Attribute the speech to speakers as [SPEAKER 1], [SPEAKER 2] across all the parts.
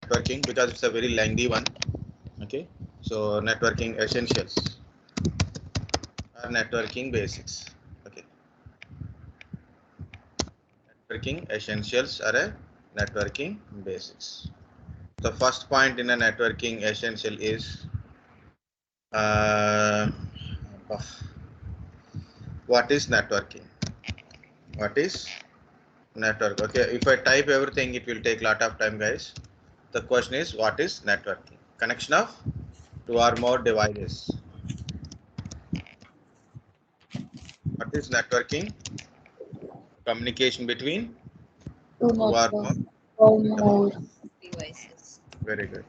[SPEAKER 1] networking because it's a very lengthy one. Okay, so networking essentials or networking basics. Okay, networking essentials are a networking basics. The first point in a networking essential is uh, what is networking? What is network? Okay, if I type everything, it will take a lot of time, guys. The question is, what is networking? Connection of two or more devices. What is networking? Communication between
[SPEAKER 2] Two
[SPEAKER 1] two or
[SPEAKER 2] more
[SPEAKER 3] devices.
[SPEAKER 1] Very good.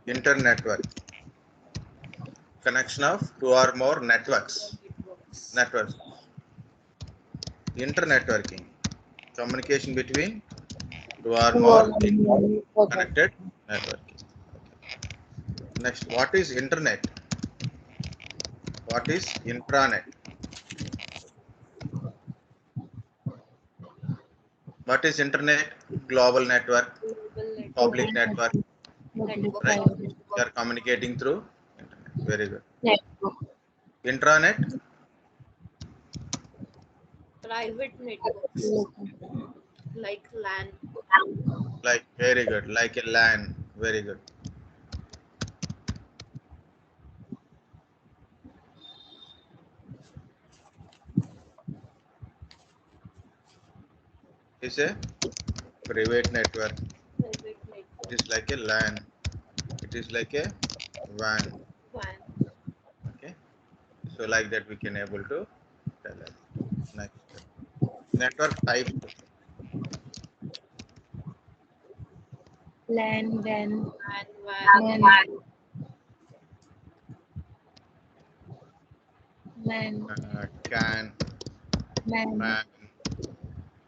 [SPEAKER 1] Internetwork. Connection of two or more networks. Networks. Internetworking. Communication between two or more connected networking. Okay. Next, what is internet? What is intranet? What is internet? Global network, public network, right? We are communicating through internet. Very good.
[SPEAKER 2] network.
[SPEAKER 1] Intranet,
[SPEAKER 3] Private networks like LAN.
[SPEAKER 1] like very good, like a LAN. Very good. It's a private network.
[SPEAKER 3] Private network.
[SPEAKER 1] It is like a LAN. It is like a WAN.
[SPEAKER 3] WAN.
[SPEAKER 1] Okay. So like that we can able to tell it. Next. Network types.
[SPEAKER 2] LAN, WAN,
[SPEAKER 3] WAN.
[SPEAKER 2] MAN,
[SPEAKER 1] CAN,
[SPEAKER 2] MAN,
[SPEAKER 1] MAN.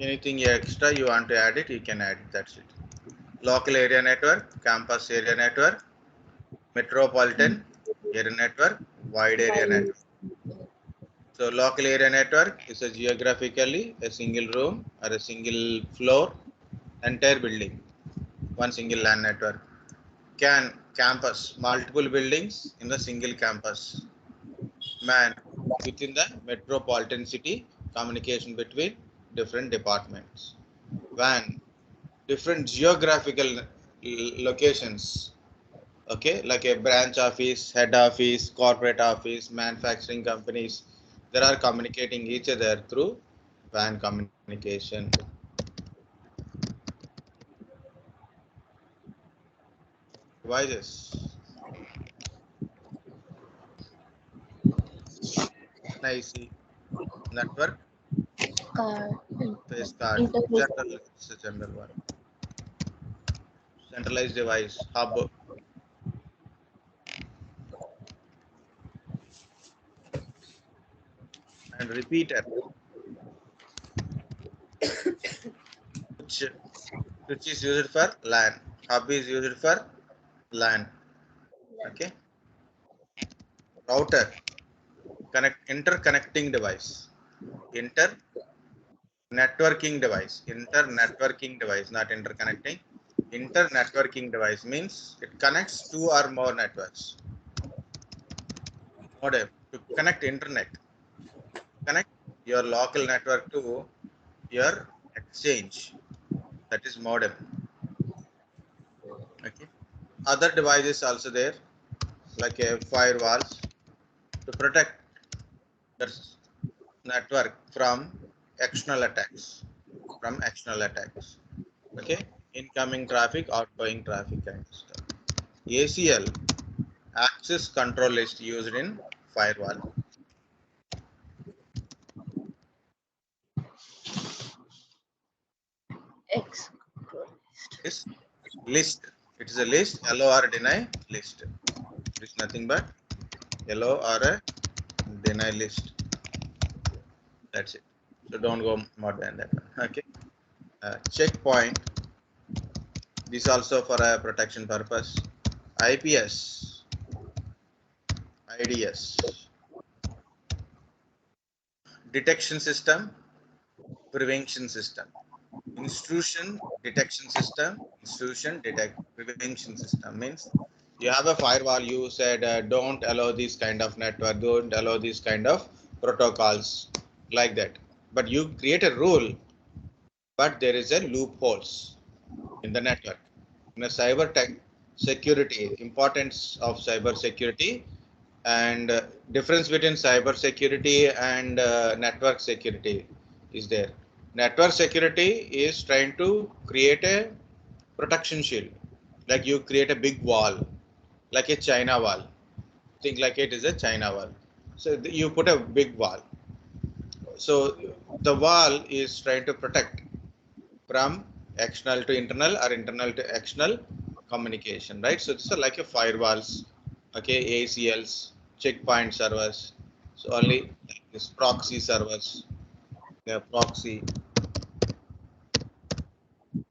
[SPEAKER 1] Anything extra you want to add it, you can add it. That's it. Local area network, campus area network, metropolitan area network, wide area network. So local area network is a geographically a single room or a single floor, entire building, one single LAN network. CAN, campus, multiple buildings in a single campus. MAN, within the metropolitan city, communication between different departments. WAN, different geographical locations. Okay, like a branch office, head office, corporate office, manufacturing companies, they are communicating each other through WAN communication. Devices. NIC, network,
[SPEAKER 2] card,
[SPEAKER 1] face card,
[SPEAKER 2] interface,
[SPEAKER 1] general, it's a general one. Centralized device, hub, and repeater, which is used for LAN. Hub is used for LAN. Okay. Router, interconnecting device. Networking device, not interconnecting. Internetworking device means it connects two or more networks. Modem, to connect internet, connect your local network to your exchange. That is modem. Okay. Other devices also there, like a firewalls to protect the network from external attacks. Okay. Incoming traffic, outgoing traffic kind of stuff. ACL, access control list used in firewall.
[SPEAKER 2] X.
[SPEAKER 1] Is list. It is a list, allow or deny list. It is nothing but allow or a deny list. That's it. So don't go more than that one. Okay. Checkpoint. This also for a protection purpose. IPS, IDS. Detection system, prevention system. intrusion detection system, intrusion prevention system means you have a firewall. You said don't allow this kind of network, don't allow this kind of protocols like that. But you create a rule, but there is a loopholes in the network. In a cyber tech security, importance of cyber security and difference between cyber security and network security is there. Network security is trying to create a protection shield, like you create a big wall, like a China wall. Think like it is a China wall. So you put a big wall. So the wall is trying to protect from external to internal or internal to external communication, right? So this is like a firewalls, okay, ACLs, checkpoint servers. So only like this proxy servers, the proxy,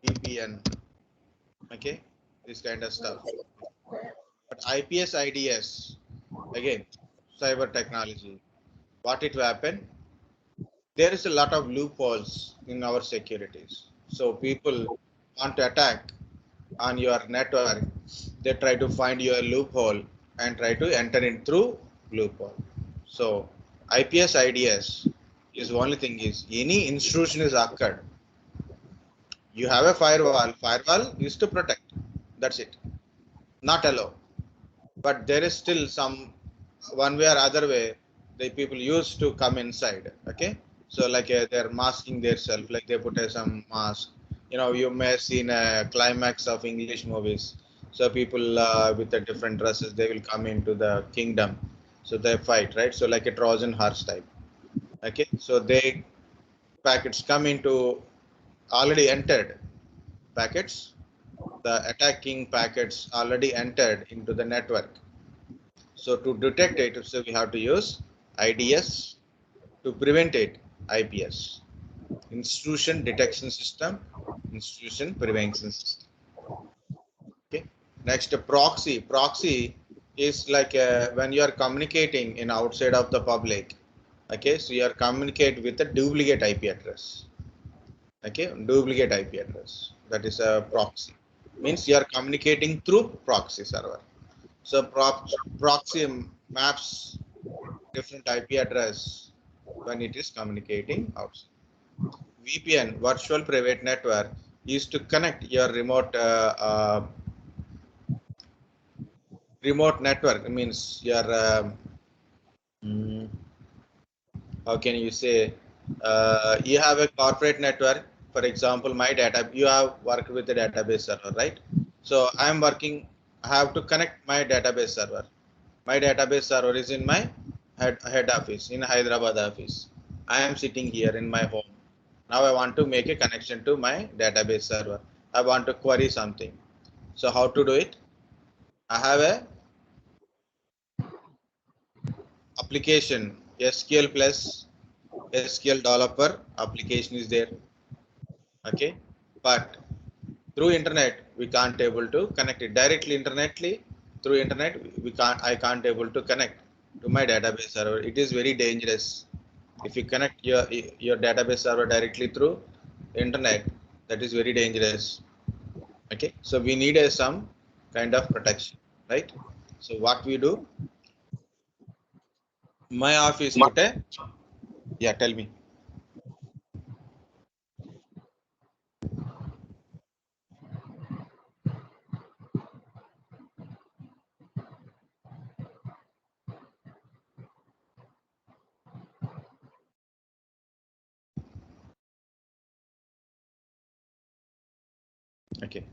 [SPEAKER 1] VPN, okay, this kind of stuff. But IPS, IDS, again, cyber technology. What it will happen? There is a lot of loopholes in our securities. So people want to attack on your network, they try to find your loophole and try to enter in through loophole. So IPS IDS is only thing is any intrusion is occurred. You have a firewall. Firewall is to protect. That's it. Not allow. But there is still some one way or other way the people used to come inside. Okay. So like they're masking themselves, like they put some mask. You know, you may have seen a climax of English movies. So people with the different dresses, they will come into the kingdom. So they fight, right? So like a Trojan horse type. Okay. So they packets come into already entered packets. The attacking packets already entered into the network. So to detect it, so we have to use IDS. To prevent it, IPS, intrusion detection system, intrusion prevention system. Okay. Next, proxy. Proxy is like when you are communicating in outside of the public. Okay, so you are communicate with a duplicate IP address. Okay, duplicate IP address. That is a proxy. Means you are communicating through proxy server. So proxy maps different IP address when it is communicating outside. VPN, virtual private network, is to connect your remote network. It means your mm, how can you say you have a corporate network. For example, my data you have worked with the database server, right? So I am working. I have to connect my database server. My database server is in my head office in Hyderabad office. I am sitting here in my home. Now I want to make a connection to my database server. I want to query something. So how to do it? I have a application SQL plus SQL developer application is there. Okay, but through internet we can't able to connect it directly internetly. Through internet we can't. I can't able to connect to my database server. It is very dangerous. If you connect your database server directly through internet, that is very dangerous. Okay, so we need some kind of protection, right? So what we do, my office put a, yeah, tell me. Okay,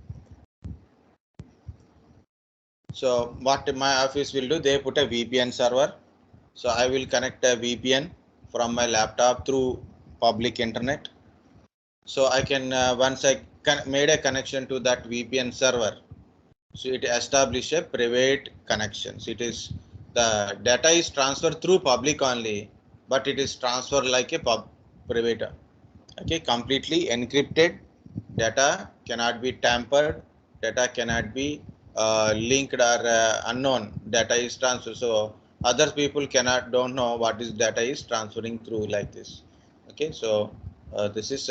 [SPEAKER 1] so what my office will do, they put a VPN server. So I will connect a VPN from my laptop through public internet. So I can once I made a connection to that VPN server, so it establish a private connections. It is the data is transferred through public only, but it is transferred like a private. Okay, completely encrypted. Data cannot be tampered. Data cannot be linked or unknown. Data is transferred. So other people don't know what is data is transferring through like this. Okay, so this is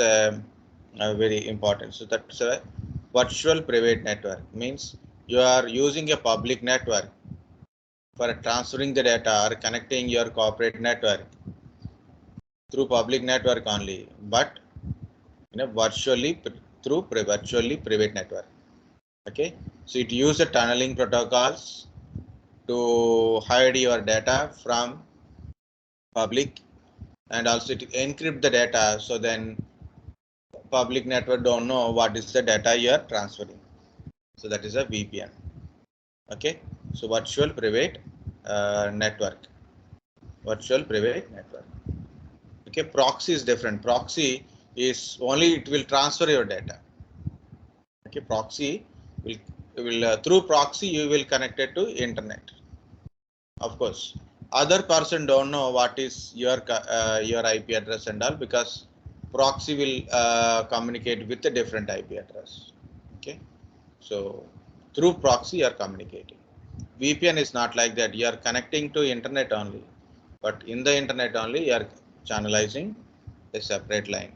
[SPEAKER 1] very important. So that's a virtual private network, means you are using a public network for transferring the data or connecting your corporate network through public network only, but virtually through virtually private network. Okay, so it uses tunneling protocols to hide your data from public, and also to encrypt the data, so then public network don't know what is the data you are transferring. So that is a VPN. Okay, so virtual private network. Virtual private network. Okay, proxy is different. Proxy is only it will transfer your data. Okay, proxy will through proxy you will connect it to internet. Of course, other person don't know what is your IP address and all, because proxy will communicate with a different IP address. Okay, so through proxy you are communicating. VPN is not like that. You are connecting to internet only, but in the internet only you are channelizing a separate line.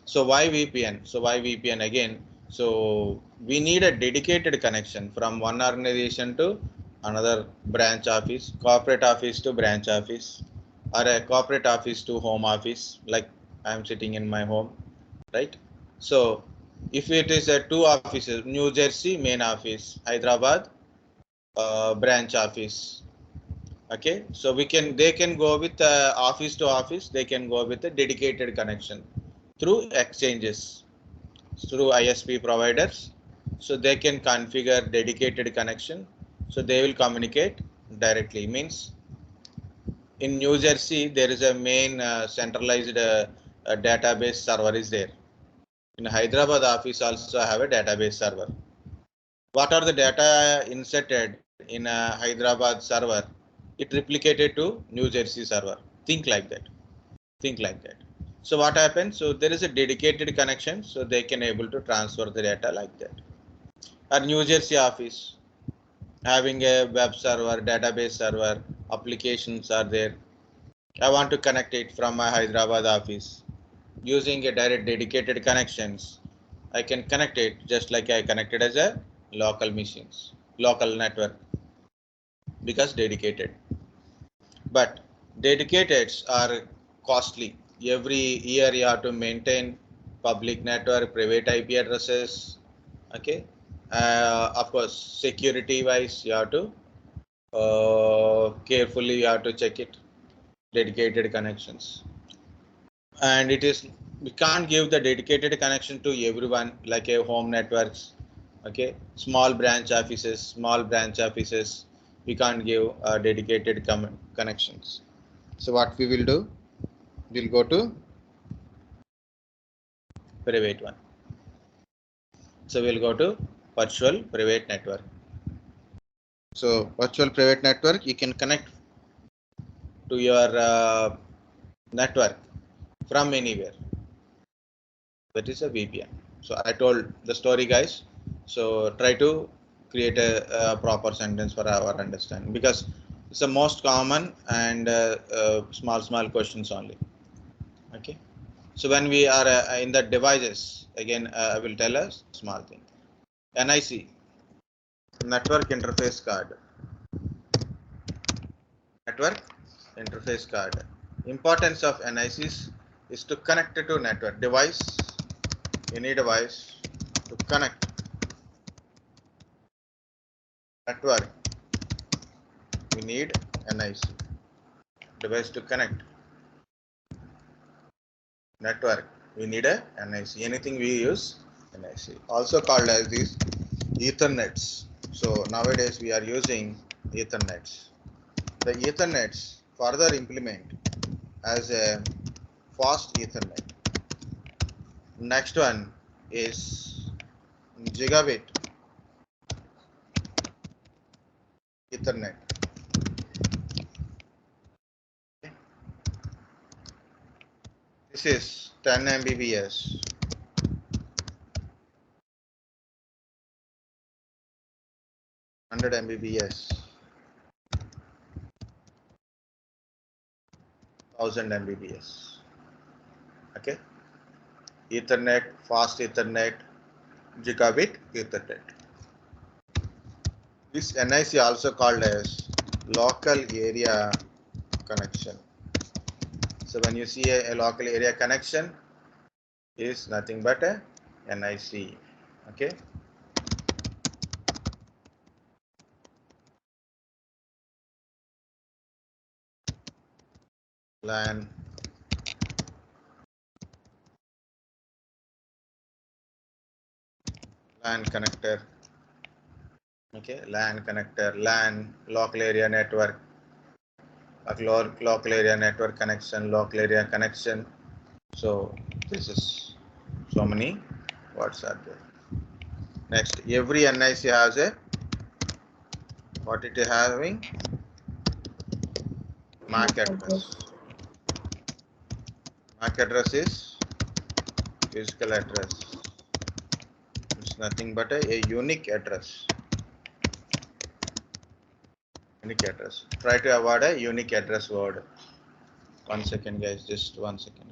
[SPEAKER 1] So why VPN? So why VPN again? So we need a dedicated connection from one organization to another branch office, corporate office to branch office, or a corporate office to home office, like I am sitting in my home, right? So if it is a two offices, New Jersey main office, Hyderabad branch office. Okay, so they can go with office to office, they can go with a dedicated connection through exchanges, through ISP providers. So they can configure dedicated connection, so they will communicate directly. Means in New Jersey there is a main centralized database server is there. In Hyderabad office also have a database server. What are the data inserted in a Hyderabad server? It replicated to New Jersey server. Think like that. Think like that. So what happens? So there is a dedicated connection, so they can able to transfer the data like that. Our New Jersey office having a web server, database server, applications are there. I want to connect it from my Hyderabad office using a direct dedicated connections. I can connect it just like I connected as a local machines, local network, because dedicated. But dedicateds are costly. Every year you have to maintain public network, private IP addresses. Okay, of course, security wise you have to carefully you have to check it. Dedicated connections, and it is we can't give the dedicated connection to everyone like a home networks. Okay, small branch offices, we can't give dedicated connections. So what we will do, we'll go to private one. So we'll go to virtual private network. So virtual private network, you can connect to your network from anywhere. That is a VPN. So I told the story, guys. So try to create a proper sentence for our understanding, because it's the most common and small questions only. Okay. So when we are in the devices, again, I will tell us small thing. NIC, network interface card. Network interface card. Importance of NICs is to connect it to network device. Any device to connect network, we need NIC. Device to connect network, we need a NIC. Anything we use NIC. Also called as these Ethernets. So nowadays we are using Ethernets. The Ethernets further implement as a fast Ethernet. Next one is Gigabit Ethernet. This is 10 Mbps. 100 Mbps. 1000 Mbps. Okay. Ethernet, fast Ethernet, Gigabit Ethernet. This NIC also called as local area connection. So when you see a local area connection is nothing but a NIC. Okay. LAN, LAN connector. Okay, LAN connector, LAN, local area network, local area network connection, local area connection. So this is so many words are there. Next, every NIC has a what it is having? MAC address. MAC address is physical address. It's nothing but a unique address. Unique address. Try to avoid a unique address word. 1 second, guys. Just 1 second.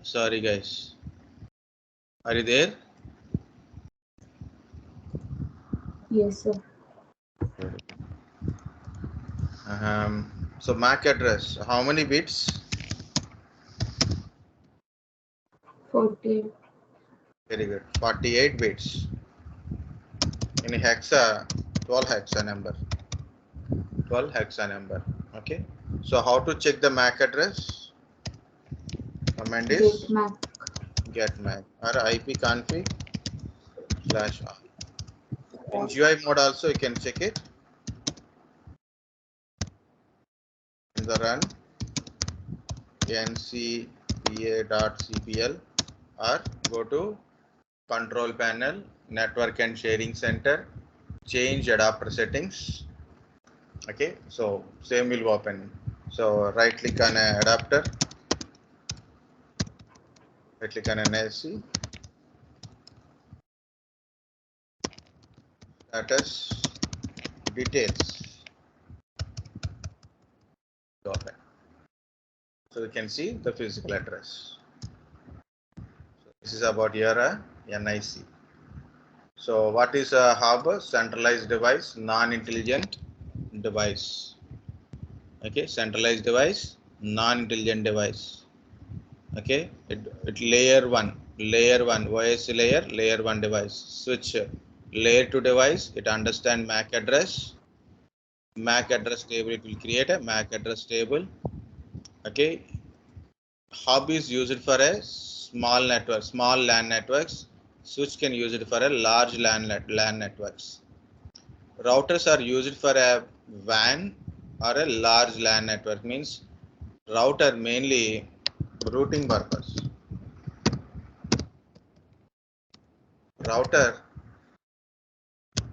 [SPEAKER 1] Sorry guys. Are you there?
[SPEAKER 2] Yes, sir.
[SPEAKER 1] So MAC address, how many bits?
[SPEAKER 2] 40.
[SPEAKER 1] Very good. 48 bits. In hexa, 12 hexa number. 12 hexa number. Okay. So how to check the MAC address? Command is getmac or ipconfig /r. In GUI mode also you can check it. In the run ncpa.cpl or go to control panel, network and sharing center, change adapter settings. Okay, so same will open. So right click on an adapter, right click on an NSC, status, details. Open. So you can see the physical address. So this is about your NIC. So what is a hub? Centralized device, non-intelligent device. Okay, centralized device, non-intelligent device. Okay, it layer one OS layer one device. Switch layer 2 device, it understand MAC address table, it will create a MAC address table. Okay, hub is used for a small network, small LAN networks. Switch can use it for a large LAN networks. Routers are used for a WAN or a large LAN network, means router mainly routing purpose. Router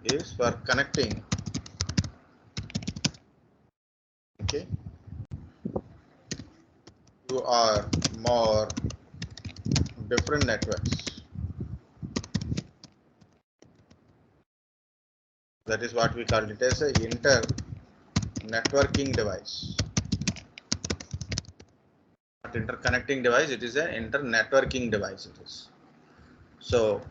[SPEAKER 1] is for connecting. Okay, two or more different networks. That is what we call it as a internetworking device. Not interconnecting device, it is an internetworking device. It is. So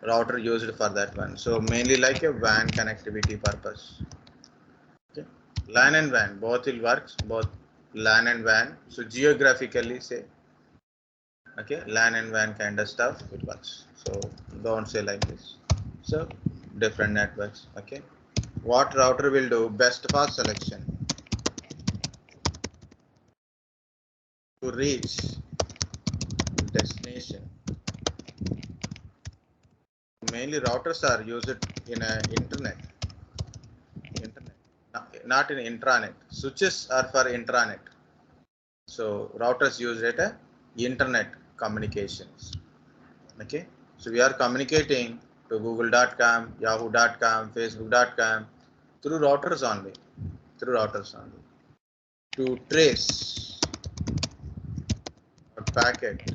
[SPEAKER 1] router used for that one. So mainly like a WAN connectivity purpose. Okay. LAN and WAN both will work, both LAN and WAN. So geographically say, okay, LAN and WAN kind of stuff it works. So don't say like this. So different networks. Okay. What router will do? Best path selection to reach destination. Mainly routers are used in a internet, not in intranet. Switches are for intranet. So routers use it a internet communications. Okay. So we are communicating to google.com, yahoo.com, facebook.com through routers only. To trace a packet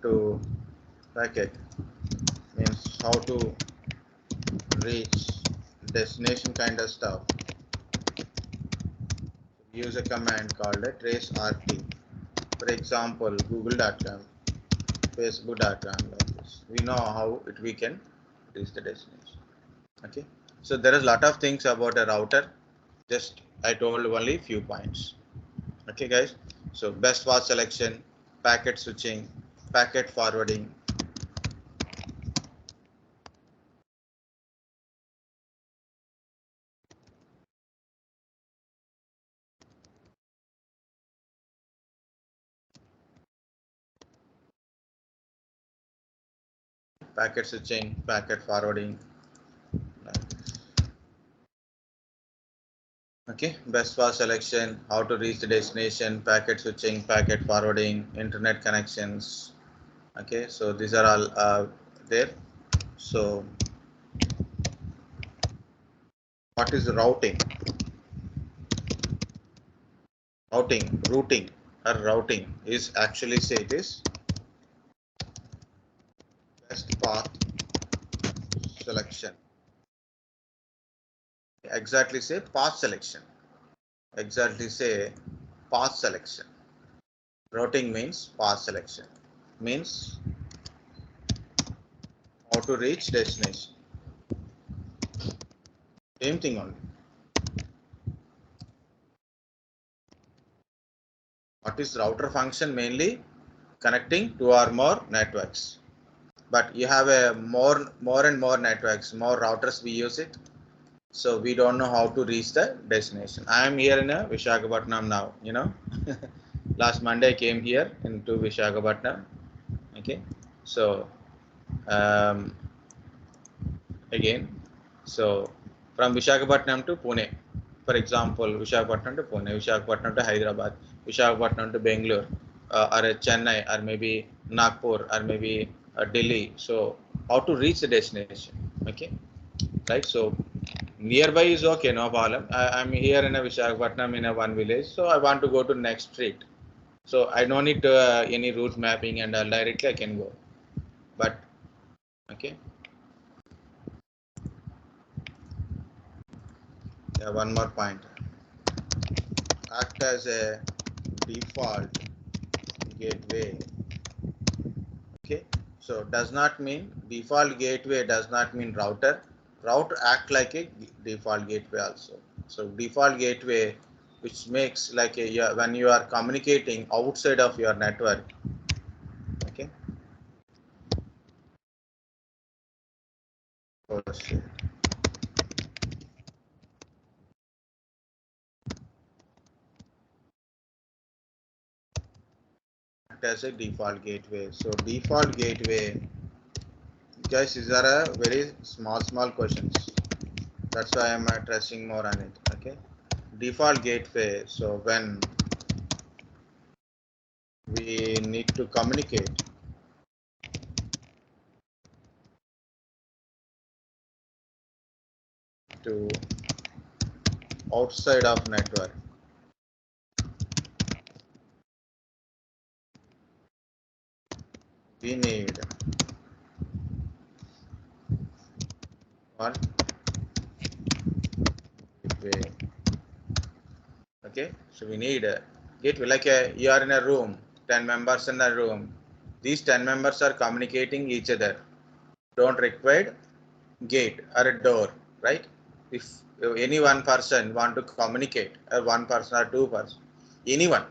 [SPEAKER 1] to packet means how to reach destination kind of stuff. Use a command called a trace RT. For example, google.com, facebook.com, like this. We know how we can reach the destination. Okay. So there is a lot of things about a router. Just I told only few points. Okay, guys. So best path selection, packet switching, packet forwarding. Packet switching, packet forwarding. Okay, best path selection, how to reach the destination, packet switching, packet forwarding, internet connections. Okay, so these are all there. So what is routing? Routing or routing is actually say it is best path selection. Exactly say path selection. exactly say path selection. Routing means path selection. Means how to reach destination. Same thing only. What is router function? Mainly connecting two or more networks. But you have a more and more networks, more routers we use it. So we don't know how to reach the destination. I am here in Visakhapatnam now, you know. Last Monday I came here into Visakhapatnam. Okay. So um, again, so from Visakhapatnam to Pune, for example, Visakhapatnam to Pune, Visakhapatnam to Hyderabad, Visakhapatnam to Bangalore, or Chennai, or maybe Nagpur, or maybe Delhi. So how to reach the destination? Okay, right? So nearby is okay, no problem. I'm here in a Visakhapatnam in a one village, so I want to go to next street. So I don't need any route mapping, and directly I can go. But okay, yeah, one more point. Act as a default gateway. Okay, so does not mean default gateway does not mean router. Router act like a default gateway also. So default gateway, which makes like a when you are communicating outside of your network. Okay. Oh, shit. Act as a default gateway. So default gateway, guys, these are a very small questions. That's why I'm stressing more on it. Okay. Default gateway. So when we need to communicate to outside of network, we need one gateway. Okay, so we need a gateway. Like you are in a room, 10 members in a room. These 10 members are communicating each other. Don't require gate or a door, right? If any one person want to communicate, or one person or two person, anyone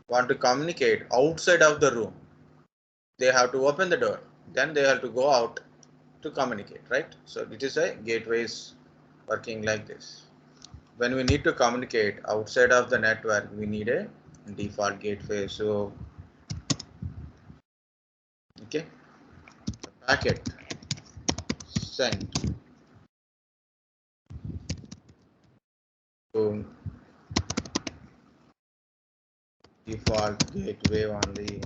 [SPEAKER 1] want to communicate outside of the room, they have to open the door. Then they have to go out to communicate, right? So it is a gateways working like this. When we need to communicate outside of the network, we need a default gateway. So okay, the packet sent to default gateway only.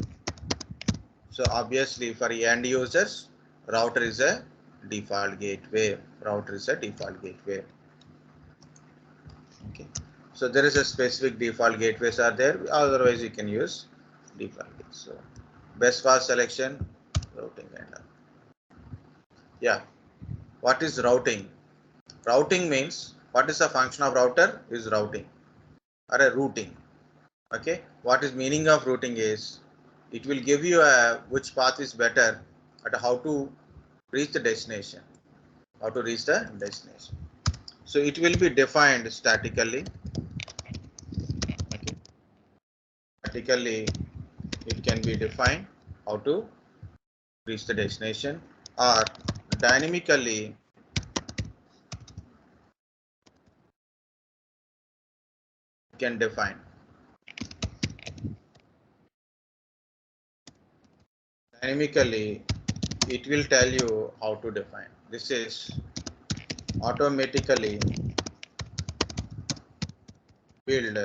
[SPEAKER 1] So obviously for end users, router is a default gateway. Router is a default gateway. Okay. So there is a specific default gateways are there. Otherwise you can use default. So best path selection, routing and all. Yeah. What is routing? Routing means what is the function of router is routing or a routing. Okay. What is meaning of routing is it will give you a which path is better at how to reach the destination. How to reach the destination. So it will be defined statically. Okay. Statically, it can be defined how to reach the destination, or dynamically it can define. Dynamically, it will tell you how to define. This is automatically build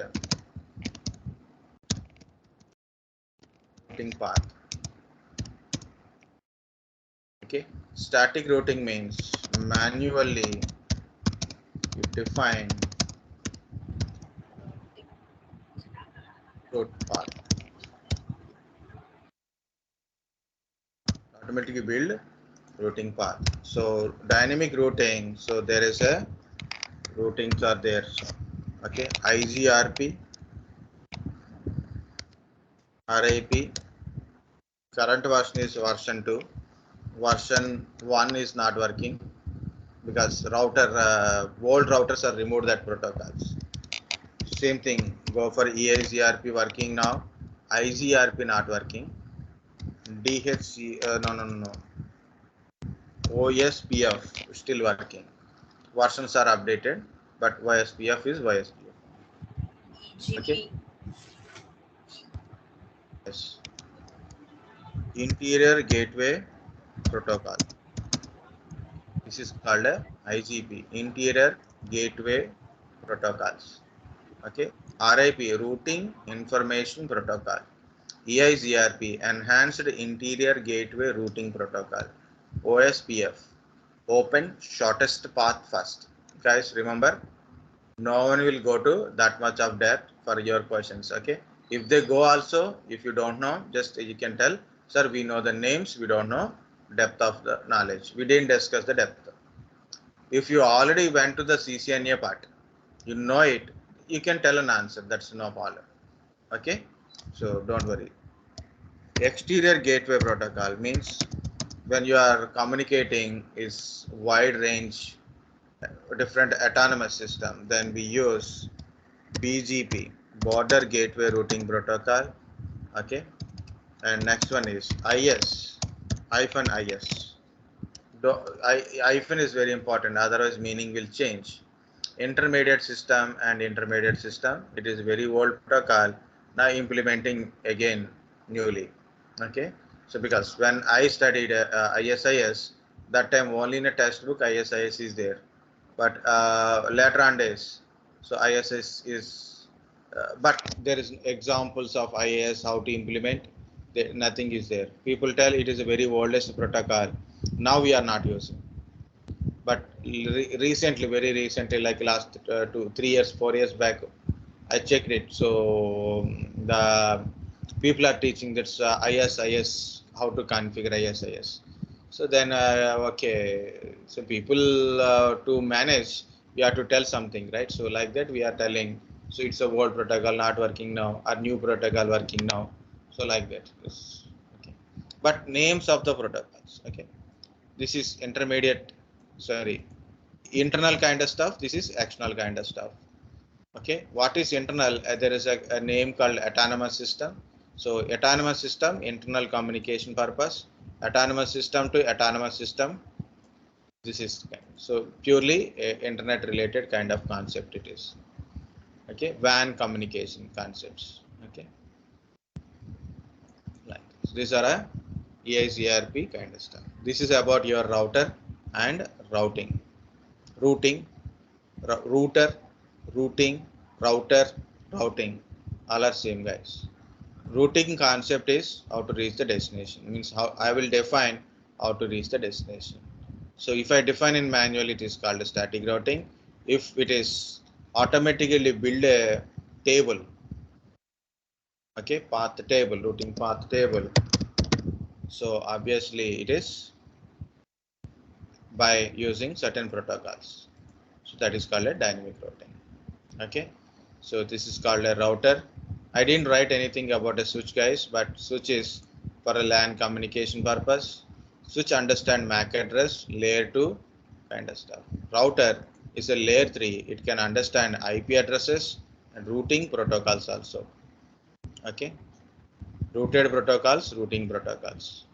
[SPEAKER 1] routing path. Okay, static routing means manually you define route path. Automatically build routing path. So dynamic routing. So there is a routings are there. Okay, IGRP, RIP. Current version is version 2. Version 1 is not working because old routers are removed that protocols. Same thing, go for EIGRP working now, IGRP not working, DHC, no, OSPF still working. Versions are updated, but YSPF is YSPF. Okay. Yes. Interior Gateway Protocol. This is called a IGP, Interior Gateway Protocols. Okay. RIP, Routing Information Protocol. EIGRP, Enhanced Interior Gateway Routing Protocol. OSPF, Open Shortest Path First. Guys, remember, no one will go to that much of depth for your questions. Okay. If they go also, if you don't know, just you can tell, sir, we know the names, we don't know depth of the knowledge. We didn't discuss the depth. If you already went to the CCNA part, you know it, you can tell an answer. That's no problem. Okay. So don't worry. Exterior gateway protocol means when you are communicating is wide range different autonomous system, then we use BGP, border gateway routing protocol. Okay, and next one is IS, hyphen IS. Hyphen is very important, otherwise meaning will change. Intermediate system and intermediate system, it is very old protocol, now implementing again newly. Okay, so because when I studied ISIS, that time only in a textbook ISIS is there, but later on days, so ISIS is, but there is examples of IIS how to implement. Nothing is there. People tell it is a very oldest protocol. Now we are not using, but recently, very recently, like last 2 3 years 4 years back, I checked it. So the people are teaching that's ISIS, how to configure ISIS. So then okay, so people to manage, you have to tell something, right? So like that we are telling, so it's a old protocol not working now, or new protocol working now. So like that, yes. Okay, but names of the protocols. Okay, this is intermediate, sorry, internal kind of stuff, this is external kind of stuff. Okay, what is internal? There is a name called autonomous system. So autonomous system, internal communication purpose, autonomous system to autonomous system, this is so purely internet related kind of concept it is. Okay, WAN communication concepts. Okay, like this. These are a EIGRP kind of stuff. This is about your router and routing, routing, router, routing, router, routing, all are same, guys. Routing concept is how to reach the destination, means how I will define how to reach the destination. So if I define in manual, it is called a static routing. If it is automatically build a table, okay, path table, routing path table, so obviously it is by using certain protocols. So that is called a dynamic routing. Okay, so this is called a router. I didn't write anything about a switch, guys, but switch is for a LAN communication purpose. Switch understand MAC address, layer 2 kind of stuff. Router is a layer 3. It can understand IP addresses and routing protocols also. Okay, routed protocols, routing protocols.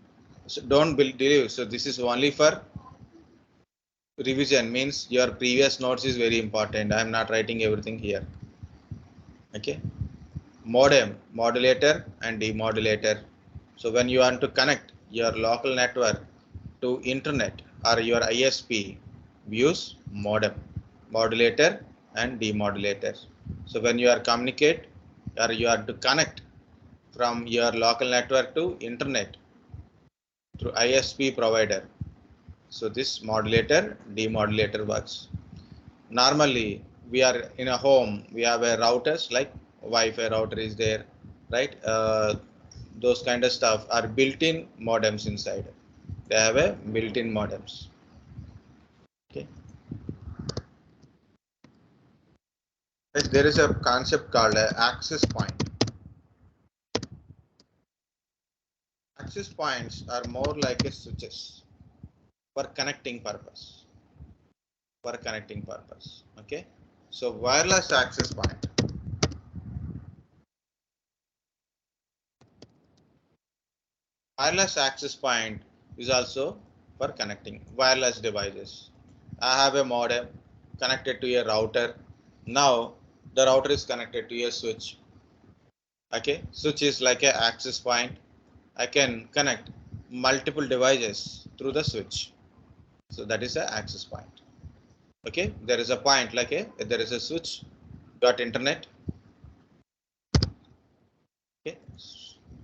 [SPEAKER 1] So don't believe. So this is only for revision, means your previous notes is very important. I am not writing everything here. Okay, modem, modulator and demodulator. So when you want to connect your local network to internet or your ISP, use modem, modulator and demodulator. So when you are communicate or you are to connect from your local network to internet through ISP provider, so this modulator, demodulator works. Normally we are in a home, we have a routers like Wi-Fi router is there, right? Those kind of stuff are built-in modems inside. They have a built-in modems. Okay. Yes, there is a concept called access point. Access points are more like a switches for connecting purpose. For connecting purpose. Okay. So wireless access point. Wireless access point is also for connecting wireless devices. I have a modem connected to a router. Now the router is connected to a switch. Okay, switch is like a access point. I can connect multiple devices through the switch. So that is a access point. Okay, there is a point like there is a switch, got internet. Okay,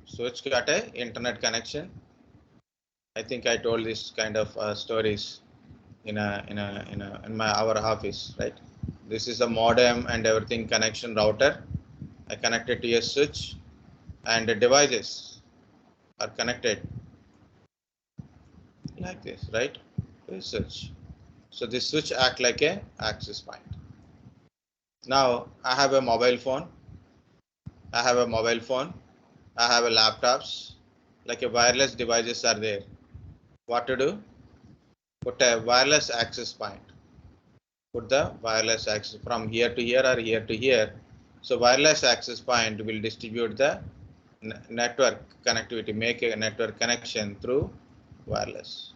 [SPEAKER 1] switch got a internet connection. I think I told this kind of stories in my our office, right? This is a modem and everything connection router. I connected to a switch, and the devices are connected like this, right? To a switch. So this switch act like a access point. Now I have a mobile phone. I have a mobile phone. I have a laptops. Like a wireless devices are there. What to do? Put a wireless access point. Put the wireless access from here to here or here to here. So wireless access point will distribute the network connectivity, make a network connection through wireless.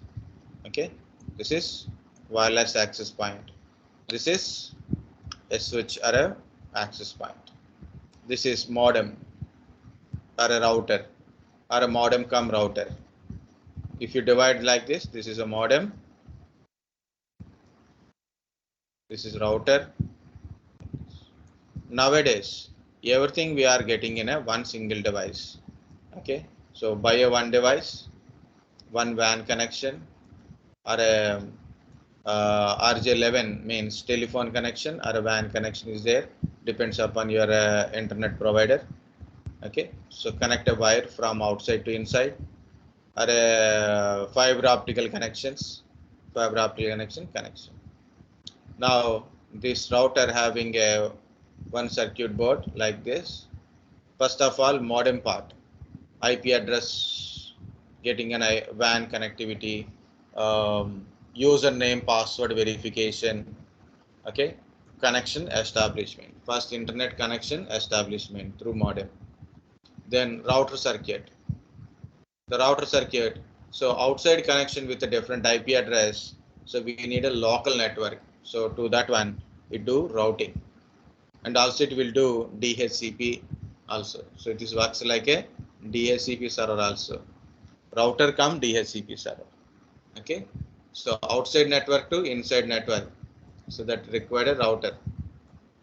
[SPEAKER 1] Okay, this is wireless access point. This is a switch or a access point. This is modem or a router or a modem cum router. If you divide like this is a modem, this is router. Nowadays, everything we are getting in a one single device. Okay, so buy a one device, one WAN connection, or a RJ11 means telephone connection or a WAN connection is there, depends upon your internet provider. Okay, so connect a wire from outside to inside, or a fiber optical connections, fiber optical connection. Now this router having a one circuit board like this. First of all, modem part, IP address, getting an WAN connectivity, username, password verification. Okay, connection establishment. First, internet connection establishment through modem. Then router circuit. The router circuit. So outside connection with a different IP address. So we need a local network. So to that one, it do routing, and also it will do DHCP also. So this works like a DHCP server also. Router come DHCP server. Okay. So outside network to inside network. So that required a router.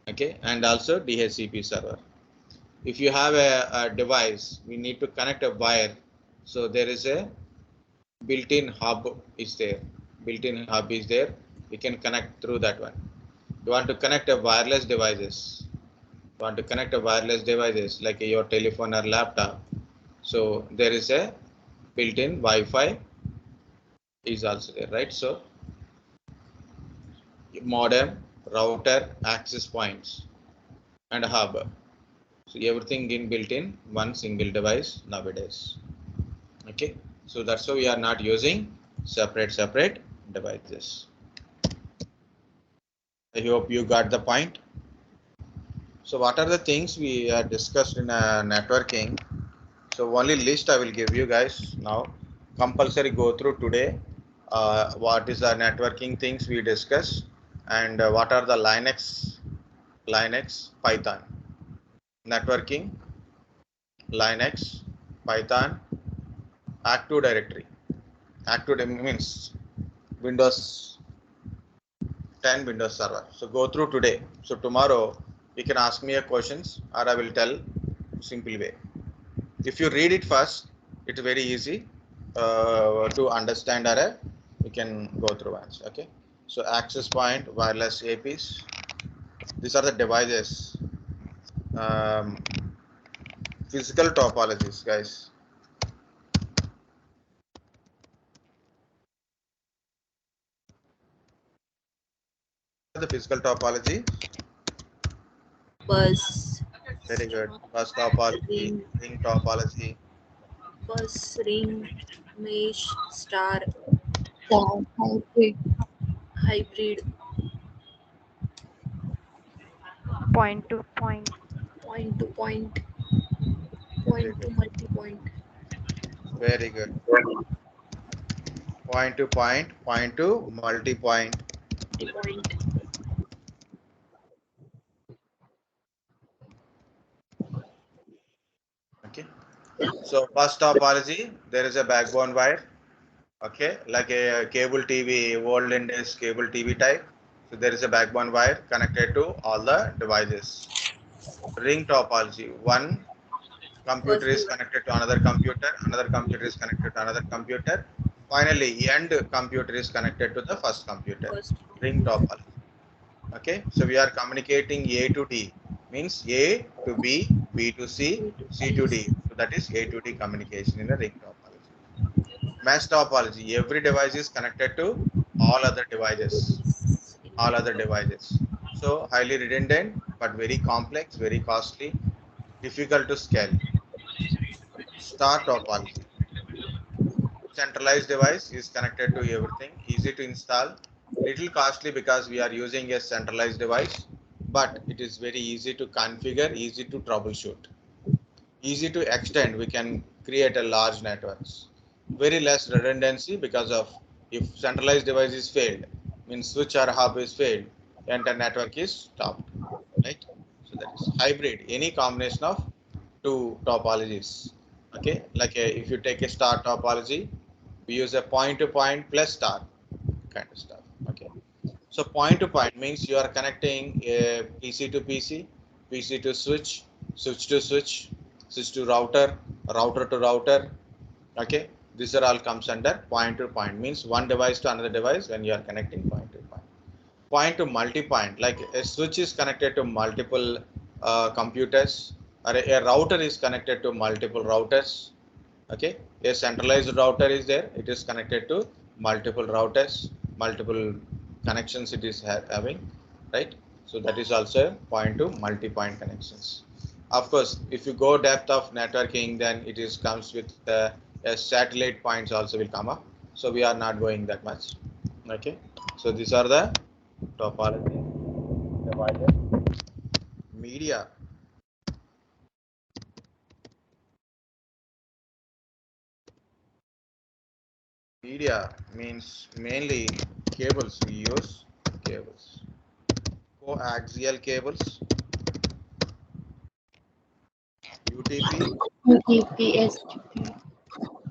[SPEAKER 1] Okay, and also DHCP server. If you have a device, we need to connect a wire. So there is a built-in hub is there. Built-in hub is there. We can connect through that one. You want to connect a wireless devices. You want to connect a wireless devices like your telephone or laptop. So there is a built-in Wi-Fi is also there, right? So modem, router, access points, and hub. So everything in built in one single device nowadays. Okay, so that's why we are not using separate devices. I hope you got the point. So what are the things we discussed in networking? So only list I will give you guys now. Compulsory go through today. What is the networking things we discussed, and what are the Linux, Python, networking, Linux, Python, Active Directory. Active means Windows 10, Windows Server. So go through today. So tomorrow you can ask me a questions, or I will tell simple way. If you read it first, it's very easy to understand, or you can go through once. Okay. So access point, wireless APs. These are the devices. Um, Physical topologies, guys. The physical topology.
[SPEAKER 3] Bus.
[SPEAKER 1] Very good. Bus topology,
[SPEAKER 3] Ring.
[SPEAKER 1] ring topology.
[SPEAKER 3] Bus. Ring. Mesh. Star.
[SPEAKER 2] Star. Hybrid.
[SPEAKER 3] Hybrid.
[SPEAKER 4] Point to point.
[SPEAKER 3] Point to point.
[SPEAKER 1] Very
[SPEAKER 3] Point to
[SPEAKER 1] good.
[SPEAKER 3] multi-point.
[SPEAKER 1] Very good. Point to point, point to multi-point.
[SPEAKER 3] Multi-point.
[SPEAKER 1] Okay. So bus topology, there is a backbone wire. Okay, like a cable TV, old Indies cable TV type. So there is a backbone wire connected to all the devices. Ring topology, one computer is
[SPEAKER 3] First.
[SPEAKER 1] connected to another computer is connected to another computer. Finally, end computer is connected to the first computer.
[SPEAKER 3] First.
[SPEAKER 1] Ring topology. Okay, so we are communicating A to D, means A to B, B to C, C to D. So that is A to D communication in the ring topology. Mesh topology, every device is connected to all other devices, all other devices. So highly redundant, but very complex, very costly, difficult to scale. Star topology, centralized device is connected to everything, easy to install, little costly because we are using a centralized device, but it is very easy to configure, easy to troubleshoot, easy to extend. We can create a large networks, very less redundancy because of if centralized device is failed, means switch or hub is failed, entire network is stopped, right? So that is hybrid, any combination of two topologies. Okay, like if you take a star topology, we use a point to point plus star kind of stuff. Okay, so point to point means you are connecting a PC to PC, PC to switch, switch to switch, switch to router, router to router. Okay, these are all comes under point to point, means one device to another device when you are connecting point to point. Point to multi-point, like a switch is connected to multiple computers, or a router is connected to multiple routers. Okay, a centralized router is there, it is connected to multiple routers, multiple connections it is having, right? So that is also point to multi-point connections. Of course, if you go depth of networking, then it is comes with a satellite points also will come up, so we are not going that much. Okay, so these are the topology, devices, media. Media means mainly cables, we use cables, coaxial cables, UTP,
[SPEAKER 2] UTPS.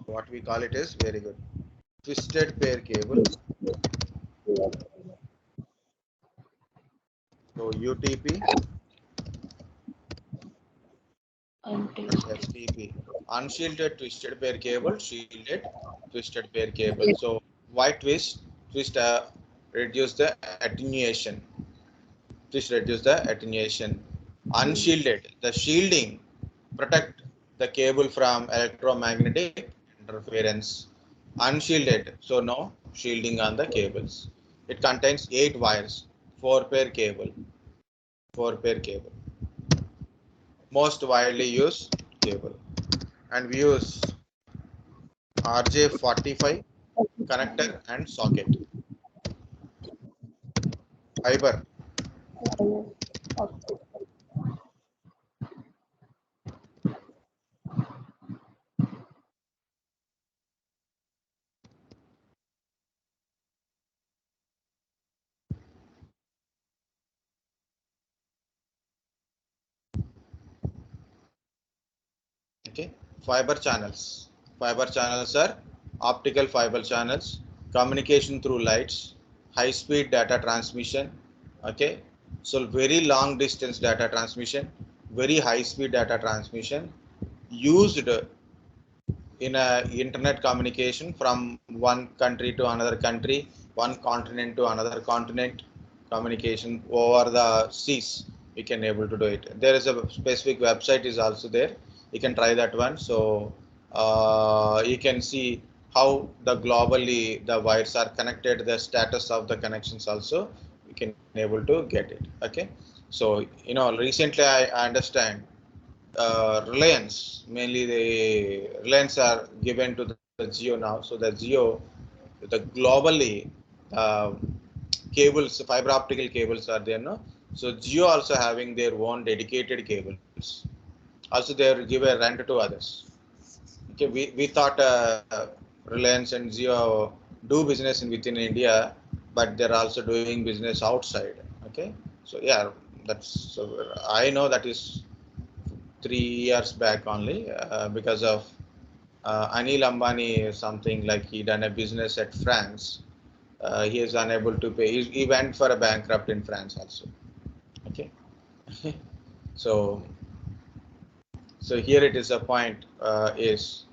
[SPEAKER 1] what we call it is very good, twisted pair cable. So UTP, STP, unshielded twisted pair cable, shielded twisted pair cable. So why twist? Twist reduce the attenuation. Twist reduce the attenuation. Unshielded, the shielding protect the cable from electromagnetic interference. Unshielded, so no shielding on the cables. It contains 8 wires, 4 pair cable, 4 pair cable. Most widely used cable. And we use RJ45 connector and socket. Fiber. Okay, fiber channels. Fiber channels are optical fiber channels, communication through lights, high speed data transmission. Okay, so very long distance data transmission, very high speed data transmission used in a internet communication from one country to another country, one continent to another continent, communication over the seas. We can able to do it. There is a specific website is also there. You can try that one. So you can see how the globally the wires are connected, the status of the connections also. You can able to get it. Okay. So, recently I understand Reliance, mainly the Reliance are given to the Geo now. So the Geo, the globally uh, cables, fiber optical cables are there, no? So Geo also having their own dedicated cables. Also, they give a rent to others. Okay, we thought Reliance and Jio do business in within India, but they're also doing business outside. Okay, so yeah, that's so I know that is 3 years back only because of Anil Ambani, something like he done a business at France. He is unable to pay. He went for a bankrupt in France also. Okay, so here it is a point is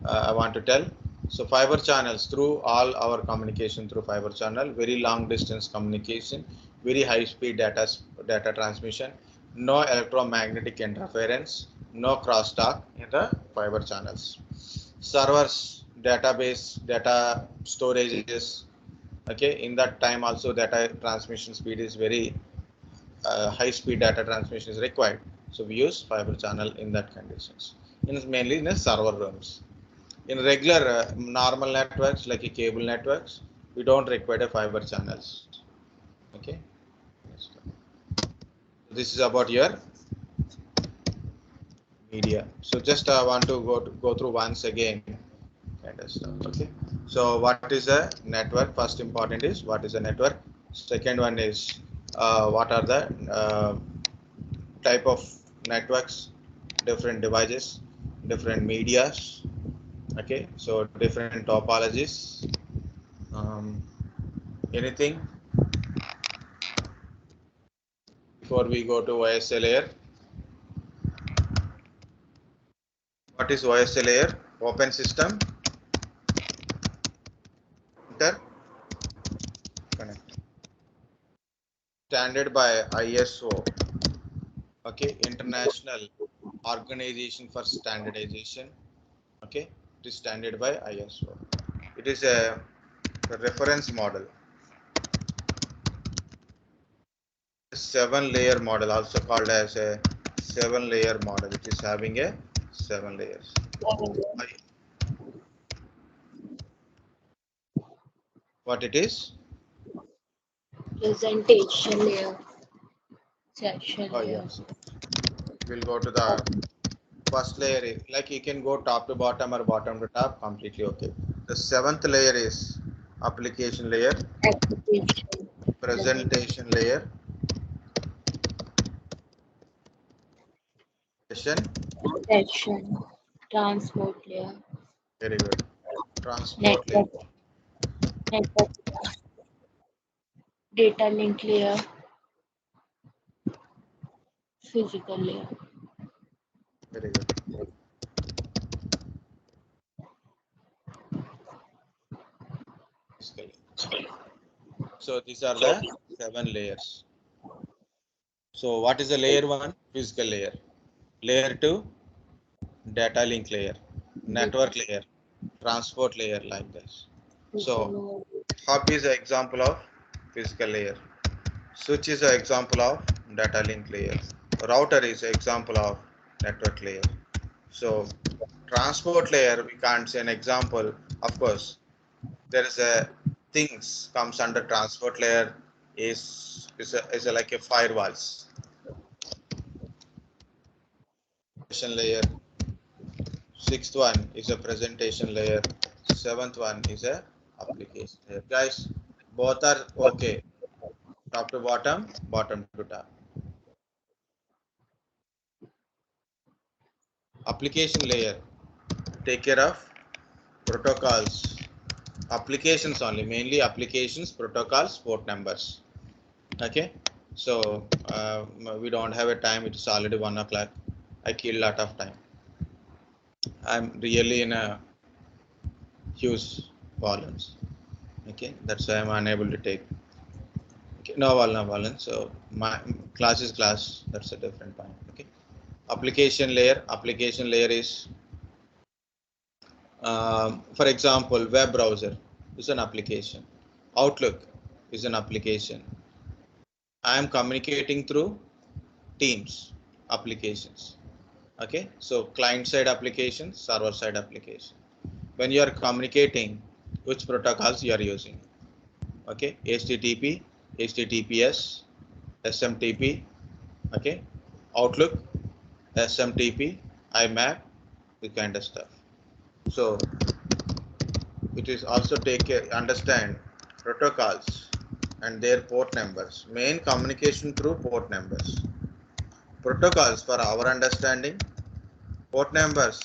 [SPEAKER 1] I want to tell. So fiber channels through all our communication through fiber channel, very long distance communication, very high speed data transmission, no electromagnetic interference, no crosstalk in the fiber channels. Servers, database, data storages. Okay, in that time also data transmission speed is very high speed data transmission is required. So we use fiber channel in that conditions. Mainly in the server rooms. In regular normal networks like a cable networks, we don't require fiber channels. Okay. This is about your media. So just I want to go through once again kind of stuff. Okay. So what is a network? First important is what is a network. Second one is what are the type of networks, different devices, different medias. Okay. So different topologies. Um, Anything before we go to OSA layer? What is OSA layer? Open system interconnect. Standard by ISO. Okay, International Organization for Standardization. Okay, it is standard by ISO. It is a reference model. 7-layer model, also called as a 7-layer model. It is having a 7 layers. What it is?
[SPEAKER 2] Presentation layer. Session
[SPEAKER 1] Oh
[SPEAKER 2] layer.
[SPEAKER 1] yes. We'll go to the first layer is like you can go top to bottom or bottom to top, completely okay. The 7th layer is application layer,
[SPEAKER 2] Application layer.
[SPEAKER 1] presentation layer, session,
[SPEAKER 2] Session. Transport layer.
[SPEAKER 1] very good, transport layer,
[SPEAKER 2] Network. Network. Data link layer. Physical layer.
[SPEAKER 1] very good. So these are the 7 layers. So what is the layer 1? Physical layer. Layer 2, data link layer, network layer, transport layer, like this. So
[SPEAKER 2] Physical
[SPEAKER 1] hub is an example of physical layer. Switch is an example of data link layer. Router is an example of network layer. So transport layer, we can't say an example. Of course, there is a things comes under transport layer is like a firewalls. Layer. Sixth one is a presentation layer. Seventh one is a application layer. Guys, both are okay. Top to bottom, bottom to top. Application layer take care of protocols, applications only, mainly applications, protocols, port numbers. Okay, so we don't have a time. It's already 1 o'clock. I killed a lot of time. I'm really in a huge volumes. Okay, that's why I'm unable to take. Okay, no volume. So my class is class. That's a different point. Okay, application layer. Application layer is for example, web browser is an application. Outlook is an application. I am communicating through Teams applications. Okay, so client side application, server side application. When you are communicating, which protocols you are using? Okay, HTTP, HTTPS, SMTP, okay, Outlook, SMTP, IMAP, this kind of stuff. So it is also understand protocols and their port numbers. Main communication through port numbers. Protocols for our understanding, port numbers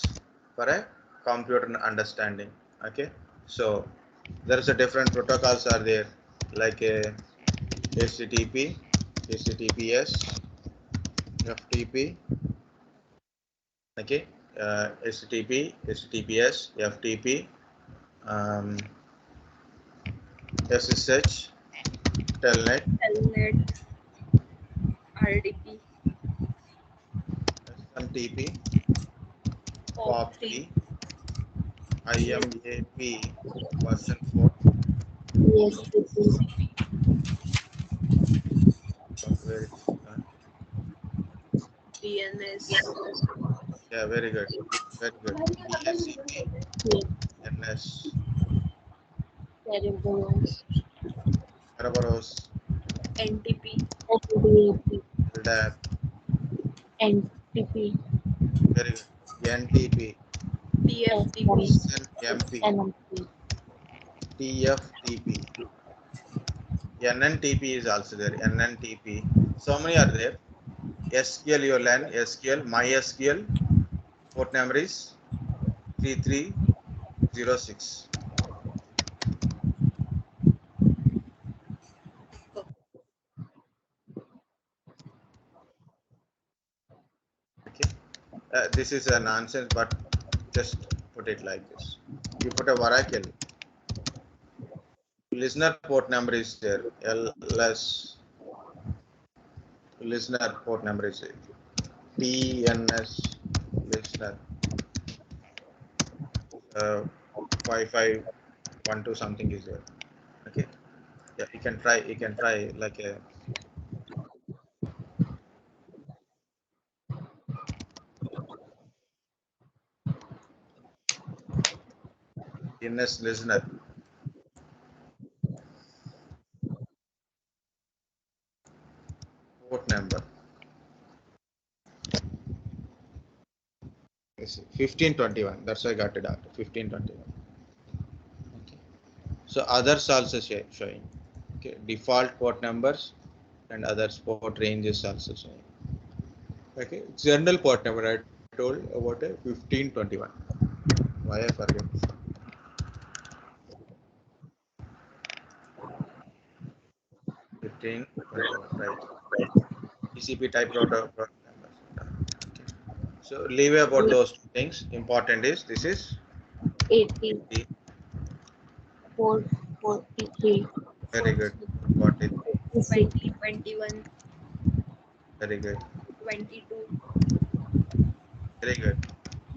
[SPEAKER 1] for a computer understanding. Okay, so there is a different protocols are there like a HTTP, HTTPS, FTP, okay, HTTP, HTTPS, FTP, um, SSH, Telnet,
[SPEAKER 3] Telnet, RDP,
[SPEAKER 1] SMTP,
[SPEAKER 3] POP3,
[SPEAKER 1] POP3, IMAP version 4,
[SPEAKER 2] Yes, this
[SPEAKER 1] where it is,
[SPEAKER 3] DNS,
[SPEAKER 1] yeah, very good, very good. DSCP,
[SPEAKER 2] yes,
[SPEAKER 1] NS,
[SPEAKER 2] Cerberus,
[SPEAKER 1] Kerberos,
[SPEAKER 3] NTP,
[SPEAKER 2] NDAP,
[SPEAKER 1] LDAP,
[SPEAKER 2] NTP,
[SPEAKER 1] very good. NTP,
[SPEAKER 3] TFTP,
[SPEAKER 1] SNMP,
[SPEAKER 2] SNMP,
[SPEAKER 1] TFTP, NNTP is also there. NNTP. So many are there. SQL you learn. SQL, MySQL, port number is 3306. Okay. This is a nonsense, but just put it like this. You put a Oracle. Listener port number is there. LS. Listener port number is TNS listener. 5512 something is there. Okay. Yeah, you can try. You can try like a TNS listener. Port number is 1521. That's why I got it out. 1521. Okay. So others also showing. Okay. Default port numbers and others port ranges also showing. Okay. General port number I told about a 1521. Why I forget. 1521. Right. TCP type protocol numbers. Okay. So leave about those two things. Important is this is
[SPEAKER 2] 80,
[SPEAKER 1] 80.
[SPEAKER 2] 443,
[SPEAKER 1] Very good.
[SPEAKER 3] 40,
[SPEAKER 1] 40.
[SPEAKER 2] 56,
[SPEAKER 3] 21,
[SPEAKER 1] Very good.
[SPEAKER 3] 22,
[SPEAKER 1] Very good.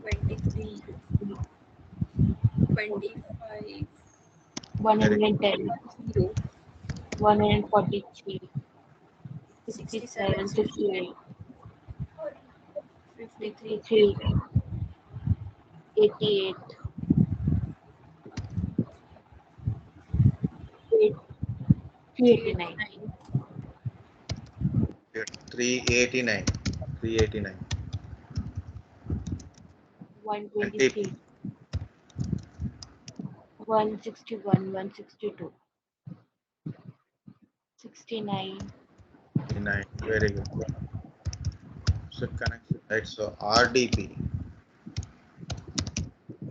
[SPEAKER 3] 23, 25,
[SPEAKER 1] Very good.
[SPEAKER 2] 110,
[SPEAKER 3] 0,
[SPEAKER 2] 143,
[SPEAKER 3] 67,
[SPEAKER 2] 67, 68,
[SPEAKER 3] 53,
[SPEAKER 2] 53, 88, 389,
[SPEAKER 3] 389,
[SPEAKER 1] Good. 389. 389. And TP.
[SPEAKER 2] 123, 161, 162, 69,
[SPEAKER 1] 39. Very good. So connection. Right. So RDP.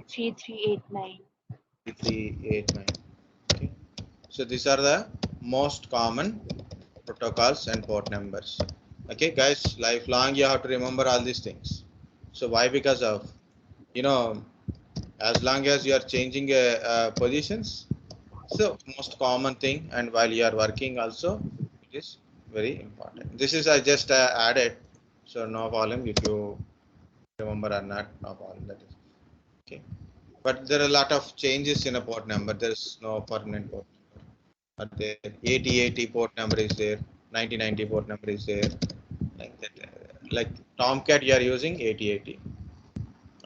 [SPEAKER 2] 3389,
[SPEAKER 1] 3389. Okay. So these are the most common protocols and port numbers. Okay, guys, lifelong you have to remember all these things. So why? Because of, you know, as long as you are changing positions, so most common thing, and while you are working also, it is very important. This is I just added, so no problem if you remember or not, no problem. That is okay. But there are a lot of changes in a port number. There is no permanent port number. But there 8080 port number is there. 9090 port number is there, like that. Like Tomcat, you are using 8080.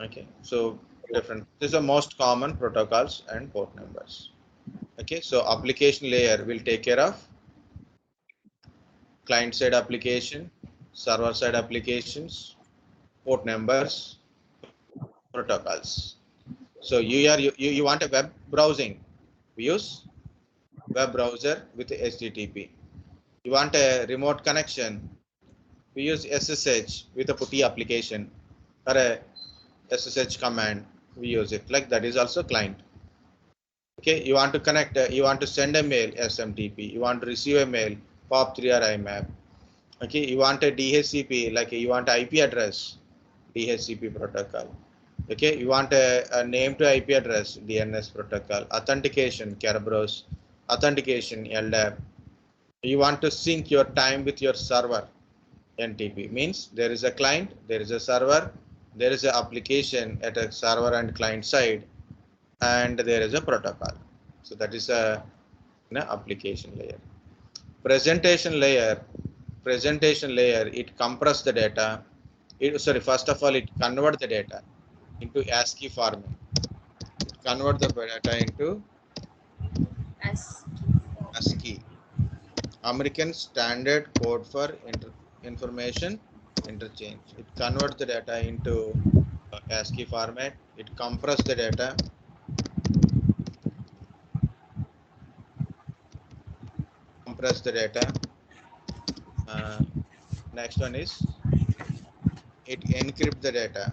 [SPEAKER 1] Okay, so different. These are most common protocols and port numbers. Okay, so application layer will take care of client side application, server side applications, port numbers, protocols. So you want a web browsing, we use web browser with HTTP. You want a remote connection, we use SSH with a PuTTY application or a SSH command, we use it. Like that is also client. Okay, you want to connect, you want to send a mail, SMTP. You want to receive a mail, POP3 or IMAP. Okay, you want a DHCP, like you want IP address, DHCP protocol. Okay, you want a name to IP address, DNS protocol. Authentication, Kerberos. Authentication, LDAP. You want to sync your time with your server, NTP. Means there is a client, there is a server, there is an application at a server and client side, and there is a protocol. So that is a application layer. Presentation layer, it compress the data. First of all, it convert the data into ASCII format. Convert the data into ASCII, American Standard Code for Information Interchange. It converts the data into ASCII format. It compress the data. Compress the data. Next one is it encrypt the data.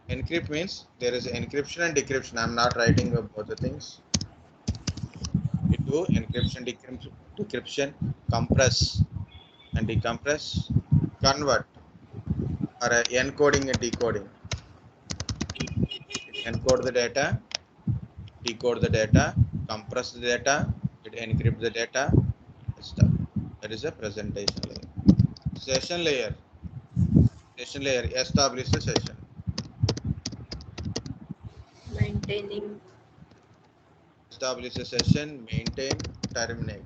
[SPEAKER 1] Encrypt means there is encryption and decryption. I'm not writing both the things. It do encryption, decryption, compress and decompress, convert, or encoding and decoding. It encode the data, decode the data, compress the data, it encrypt the data, stuff. That is a presentation layer. Session layer. Session layer establish the session.
[SPEAKER 3] Maintaining.
[SPEAKER 1] Establish a session, maintain, terminate.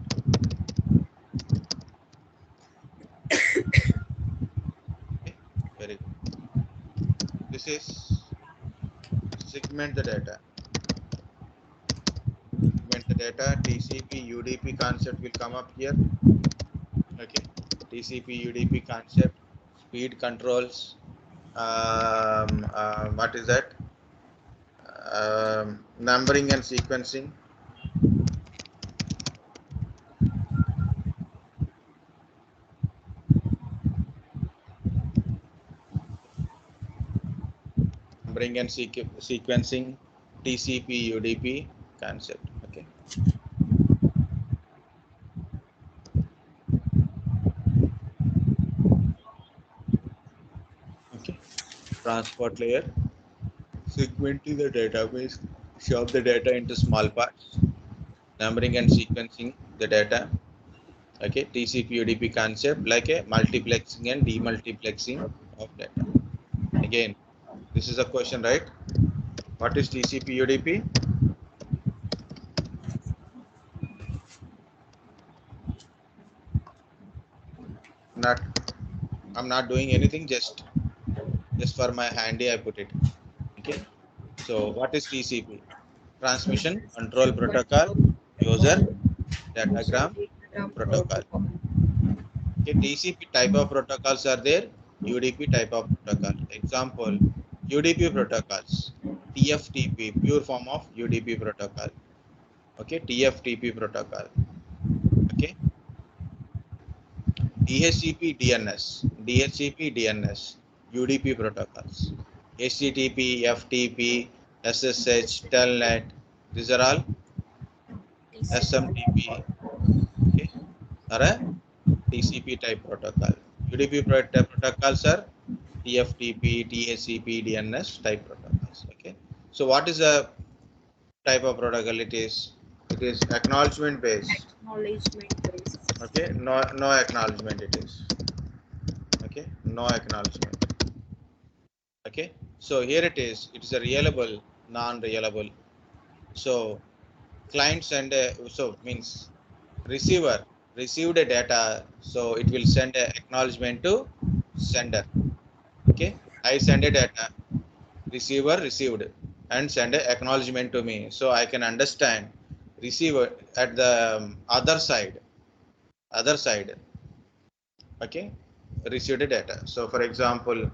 [SPEAKER 1] Okay, very good. This is segment the data. Segment the data. TCP UDP concept will come up here. Okay, TCP UDP concept, speed controls. What is that? Numbering and sequencing. Numbering and sequencing, TCP UDP concept. Okay. Okay. Transport layer. Segmenting the database, shove the data into small parts. Numbering and sequencing the data. Okay. TCP UDP concept, like a multiplexing and demultiplexing of data. Again, this is a question, right? What is TCP UDP? I'm not doing anything, just for my handy I put it. Okay. So what is TCP? Transmission Control Protocol, User Datagram Protocol. Okay, TCP type of protocols are there, UDP type of protocol. Example, UDP protocols, TFTP, pure form of UDP protocol. Okay, TFTP protocol. Okay, DHCP DNS, UDP protocols. HTTP, FTP, SSH, Telnet, these are all SMTP, okay, or a TCP type protocol. UDP type protocols are TFTP, DHCP, DNS type protocols. Okay. So what is the type of protocol? It is acknowledgement based.
[SPEAKER 3] Acknowledgement based.
[SPEAKER 1] Okay. No acknowledgement it is. Okay. No acknowledgement. Okay. So here it is. It is a reliable, non-reliable. So client send a, so means receiver received a data, so it will send a acknowledgement to sender. Okay, I send a data, receiver received and send a acknowledgement to me, so I can understand receiver at the other side, okay, received data. So for example,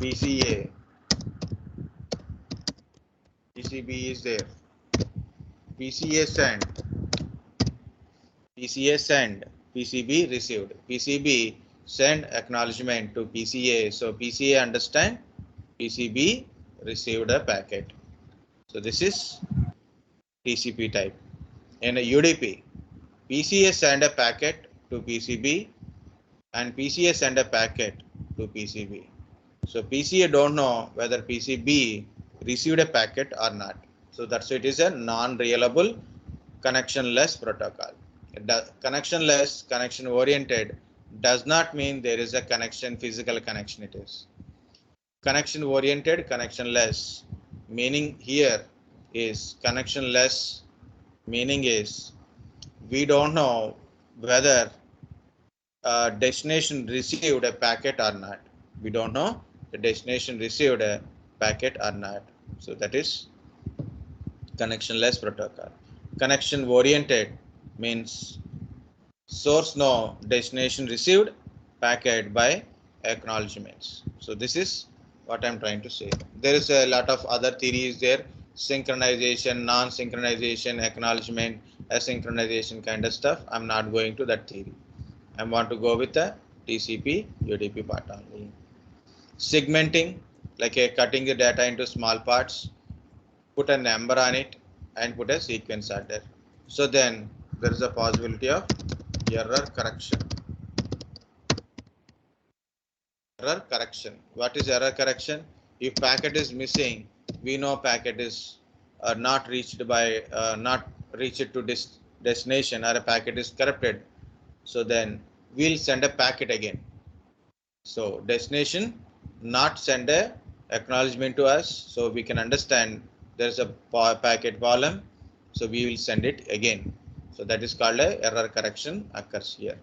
[SPEAKER 1] PCA, PCB is there, PCA send, PCA send, PCB received, PCB send acknowledgement to PCA, so PCA understand, PCB received a packet. So this is TCP type. In a UDP, PCA send a packet to PCB and PCA send a packet to PCB. So PCA don't know whether PCB received a packet or not. So that's why it is a non-reliable connectionless protocol. Connectionless, connection oriented does not mean there is a connection, physical connection it is. Connection oriented, connectionless, meaning here is connectionless, meaning is we don't know whether destination received a packet or not. We don't know the destination received a packet or not. So that is connectionless protocol. Connection oriented means source no, destination received, packet by acknowledgements. So this is what I'm trying to say. There is a lot of other theories there: synchronization, non-synchronization, acknowledgement, asynchronization kind of stuff. I'm not going to that theory. I want to go with the TCP UDP part only. Segmenting, like a cutting the data into small parts, put a number on it and put a sequence order. So then there is a possibility of error correction. Error correction. What is error correction? If packet is missing, we know packet is not reached by not reached to destination, or a packet is corrupted. So then we'll send a packet again. So destination not send a acknowledgement to us, so we can understand there's a packet column, so we will send it again. So that is called a error correction occurs here.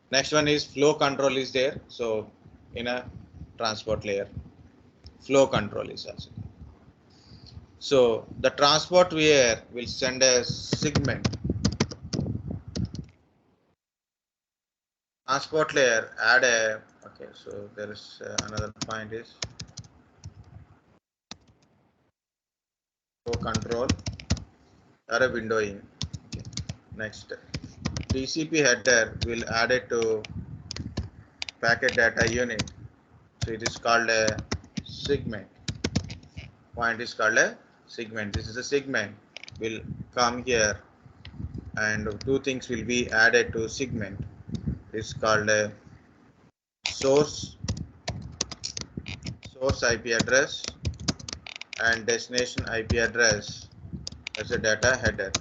[SPEAKER 1] Next one is flow control is there. So in a transport layer, flow control is also. So the transport layer will send a segment. Transport layer add a, okay, so there is another point is flow control or a windowing. Okay. Next, TCP header will add it to packet data unit. So it is called a segment. Point is called a segment. This is a segment. Will come here, and two things will be added to segment. It's called a source IP address and destination IP address as a data header.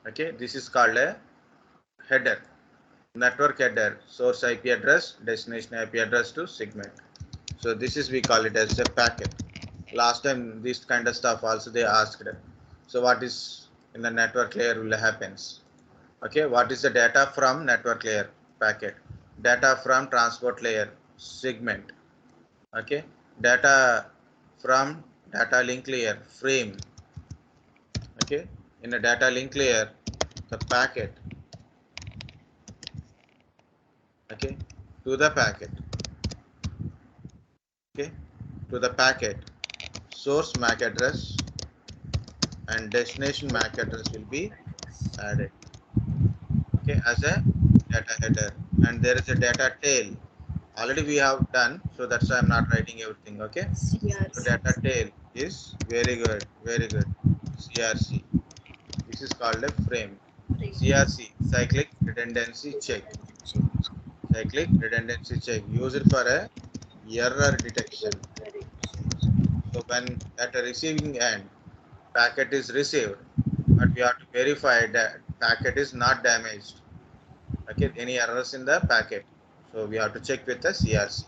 [SPEAKER 1] Okay, this is called a header. Network header, source IP address, destination IP address to segment. So this is, we call it as a packet. Last time this kind of stuff also they asked. So what is in the network layer will happens? Okay, what is the data from network layer? Packet. Data from transport layer? Segment. Okay, data from data link layer? Frame. Okay, in a data link layer, the packet. Okay, to the packet. Okay, to the packet, source MAC address and destination MAC address will be added. Okay, as a data header, and there is a data tail. Already we have done, so that's why I'm not writing everything. Okay, so data tail is very good, very good. CRC. This is called a frame. CRC, cyclic redundancy check. Cyclic redundancy check. Use it for a error detection. So when at a receiving end, packet is received, but we have to verify that packet is not damaged. Okay, any errors in the packet. So we have to check with the CRC,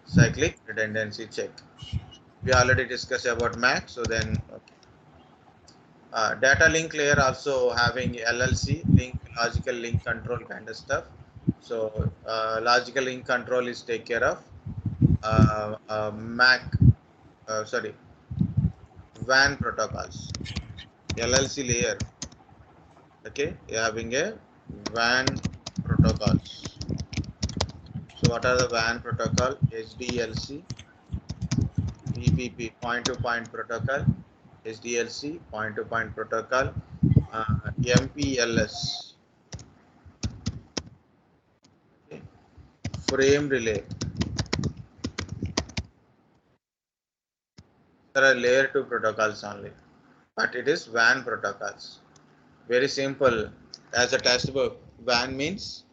[SPEAKER 1] cyclic redundancy check. We already discussed about MAC. So then, okay. Data link layer also having LLC, link, logical link control kind of stuff. So logical link control is take care of MAC, sorry, WAN protocols. LLC layer, okay, you're having a WAN protocols. So what are the WAN protocol? SDLC, PPP, point-to-point protocol, SDLC, point-to-point protocol, MPLS, okay. Frame relay. There are layer 2 protocols only, but it is WAN protocols. Very simple. As a textbook, WAN means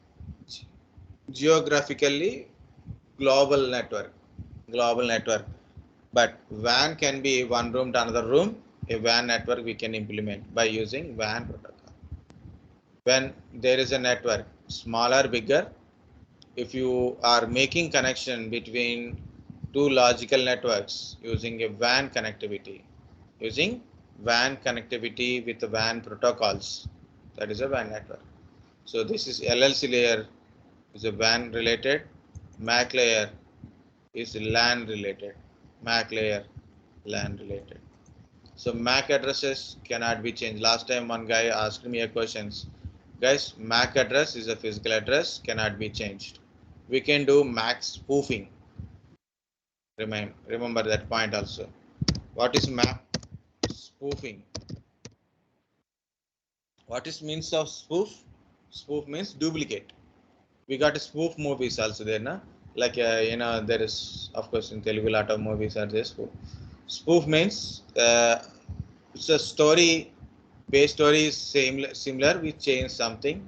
[SPEAKER 1] geographically global network. Global network. But WAN can be one room to another room. A WAN network we can implement by using WAN protocol. When there is a network, smaller, bigger, if you are making connection between two logical networks using a WAN connectivity, using WAN connectivity with the WAN protocols, that is a WAN network. So this is LLC layer is a WAN related, MAC layer is LAN related, MAC layer LAN related. So MAC addresses cannot be changed. Last time one guy asked me a questions. Guys, MAC address is a physical address, cannot be changed. We can do MAC spoofing. Remember that point also. What is MAC spoofing? What is means of spoof? Spoof means duplicate. We got a spoof movies also there, na? Like there is of course in Telugu lot of movies are there. Spoof means it's a story. Base story is similar. We change something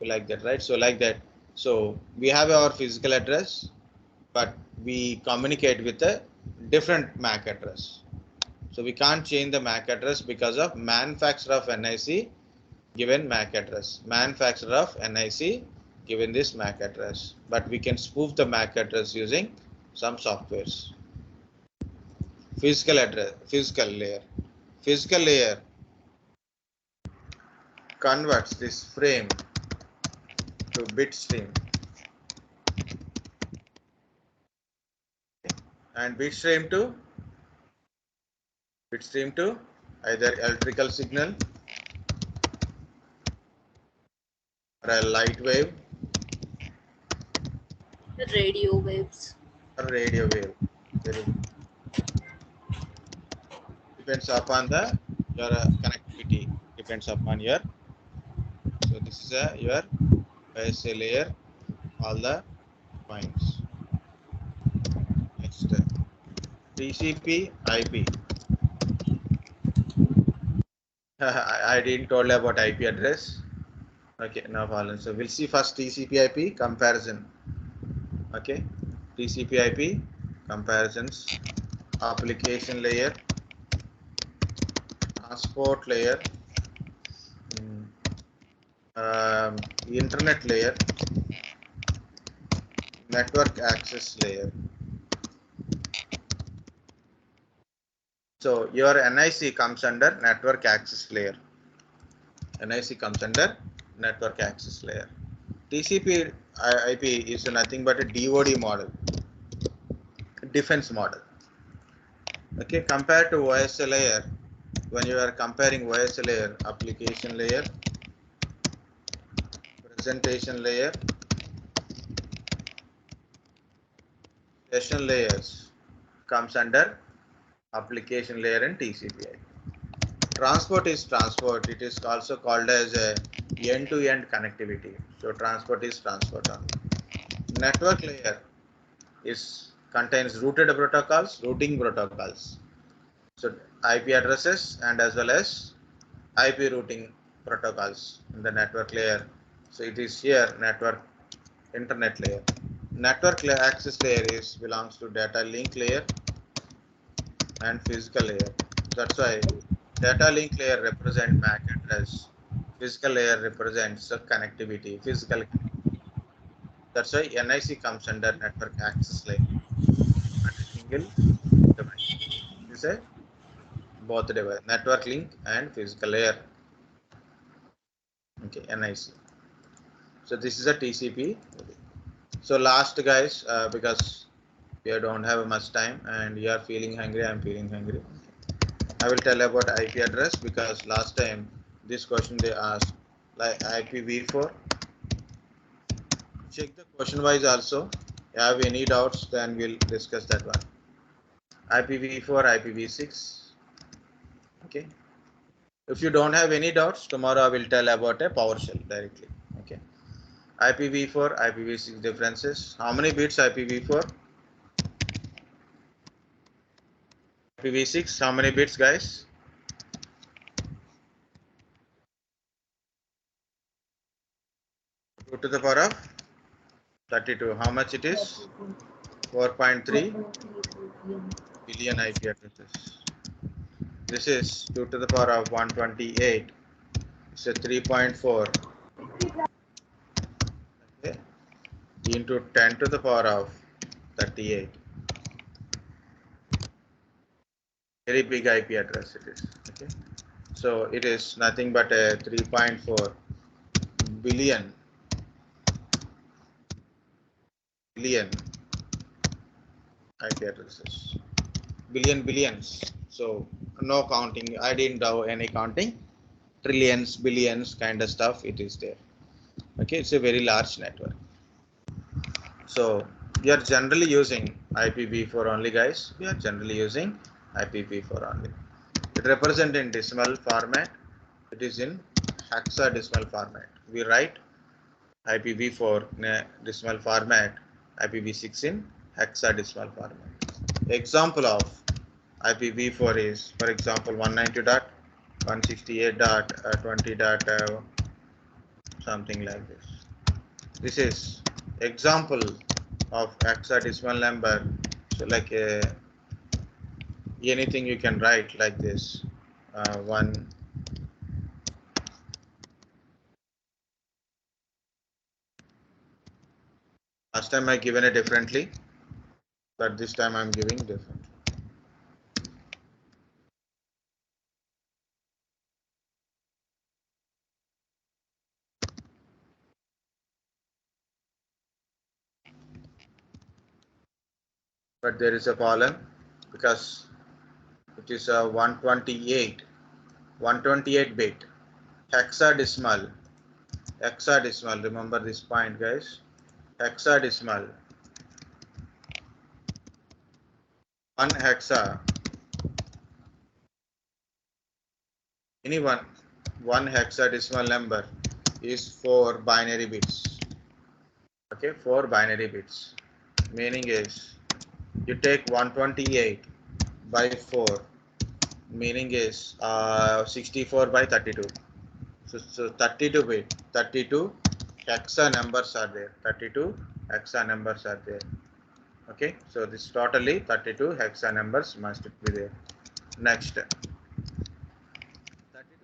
[SPEAKER 1] like that, right? So like that. So we have our physical address, but we communicate with a different MAC address. So we can't change the MAC address because of manufacturer of NIC given MAC address. Manufacturer of NIC given this MAC address, but we can spoof the MAC address using some softwares. Physical address, physical layer. Physical layer converts this frame to bit stream, and bit stream to either electrical signal or a light wave
[SPEAKER 3] Radio waves.
[SPEAKER 1] or radio wave. Depends upon the your connectivity. Depends upon your. So this is your ISA layer. All the points. Next, TCP IP. I didn't told about IP address. Okay, no problem. So we'll see first TCP IP comparison. Okay, TCP IP comparisons, application layer, transport layer, internet layer, network access layer. So your NIC comes under network access layer. NIC comes under network access layer. TCP IP is nothing but a DoD model, defense model. Okay, compared to OSL layer, when you are comparing OSL layer, application layer, presentation layer, session layers comes under application layer and TCP IP. Transport is transport. It is also called as a end-to-end connectivity. So transport is transport only. Network layer contains routed protocols, routing protocols. So IP addresses and as well as IP routing protocols in the network layer. So it is here network internet layer. Network access layer belongs to data link layer and physical layer. That's why data link layer represents MAC address. Physical layer represents the connectivity, physical. That's why NIC comes under network access layer and a single device. This is a both device, network link and physical layer. Okay, NIC. So this is a TCP. So last guys, because we don't have much time and you are feeling hungry, I'm feeling hungry. I will tell about IP address because last time this question they asked like IPv4. Check the question wise also. If you have any doubts, then we'll discuss that one. IPv4, IPv6. Okay. If you don't have any doubts, tomorrow I will tell about a PowerShell directly. Okay. IPv4, IPv6 differences. How many bits IPv4? IPv6, how many bits guys? 2 to the power of 32. How much it is? 4.3 billion IP addresses. This is 2 to the power of 128. It's a 3.4. Okay. Into 10 to the power of 38. Very big IP address it is. Okay. So it is nothing but a 3.4 billion IP addresses. Billions. So no counting. I didn't do any counting. Trillions, billions kind of stuff it is there. Okay, it's a very large network. So we are generally using IPv4 only guys. We are generally using IPv4 only. It represents in decimal format. It is in hexadecimal format. We write IPv4 in a decimal format, IPv6 in hexadecimal format. Example of IPv4 is, for example, 192.168.20. Something like this. This is example of hexadecimal number. So like anything you can write like this. One. Last time I given it differently, but this time I'm giving differently. But there is a column because it is a 128 bit hexadecimal. Remember this point guys. Hexadecimal. One hexa. Any one hexadecimal number is 4 binary bits. Okay, 4 binary bits. Meaning is you take 128 by 4. Meaning is 64 by 32. So 32 bit, 32 hexa numbers are there. 32 hexa numbers are there. Okay, so this totally 32 hexa numbers must be there. Next, 32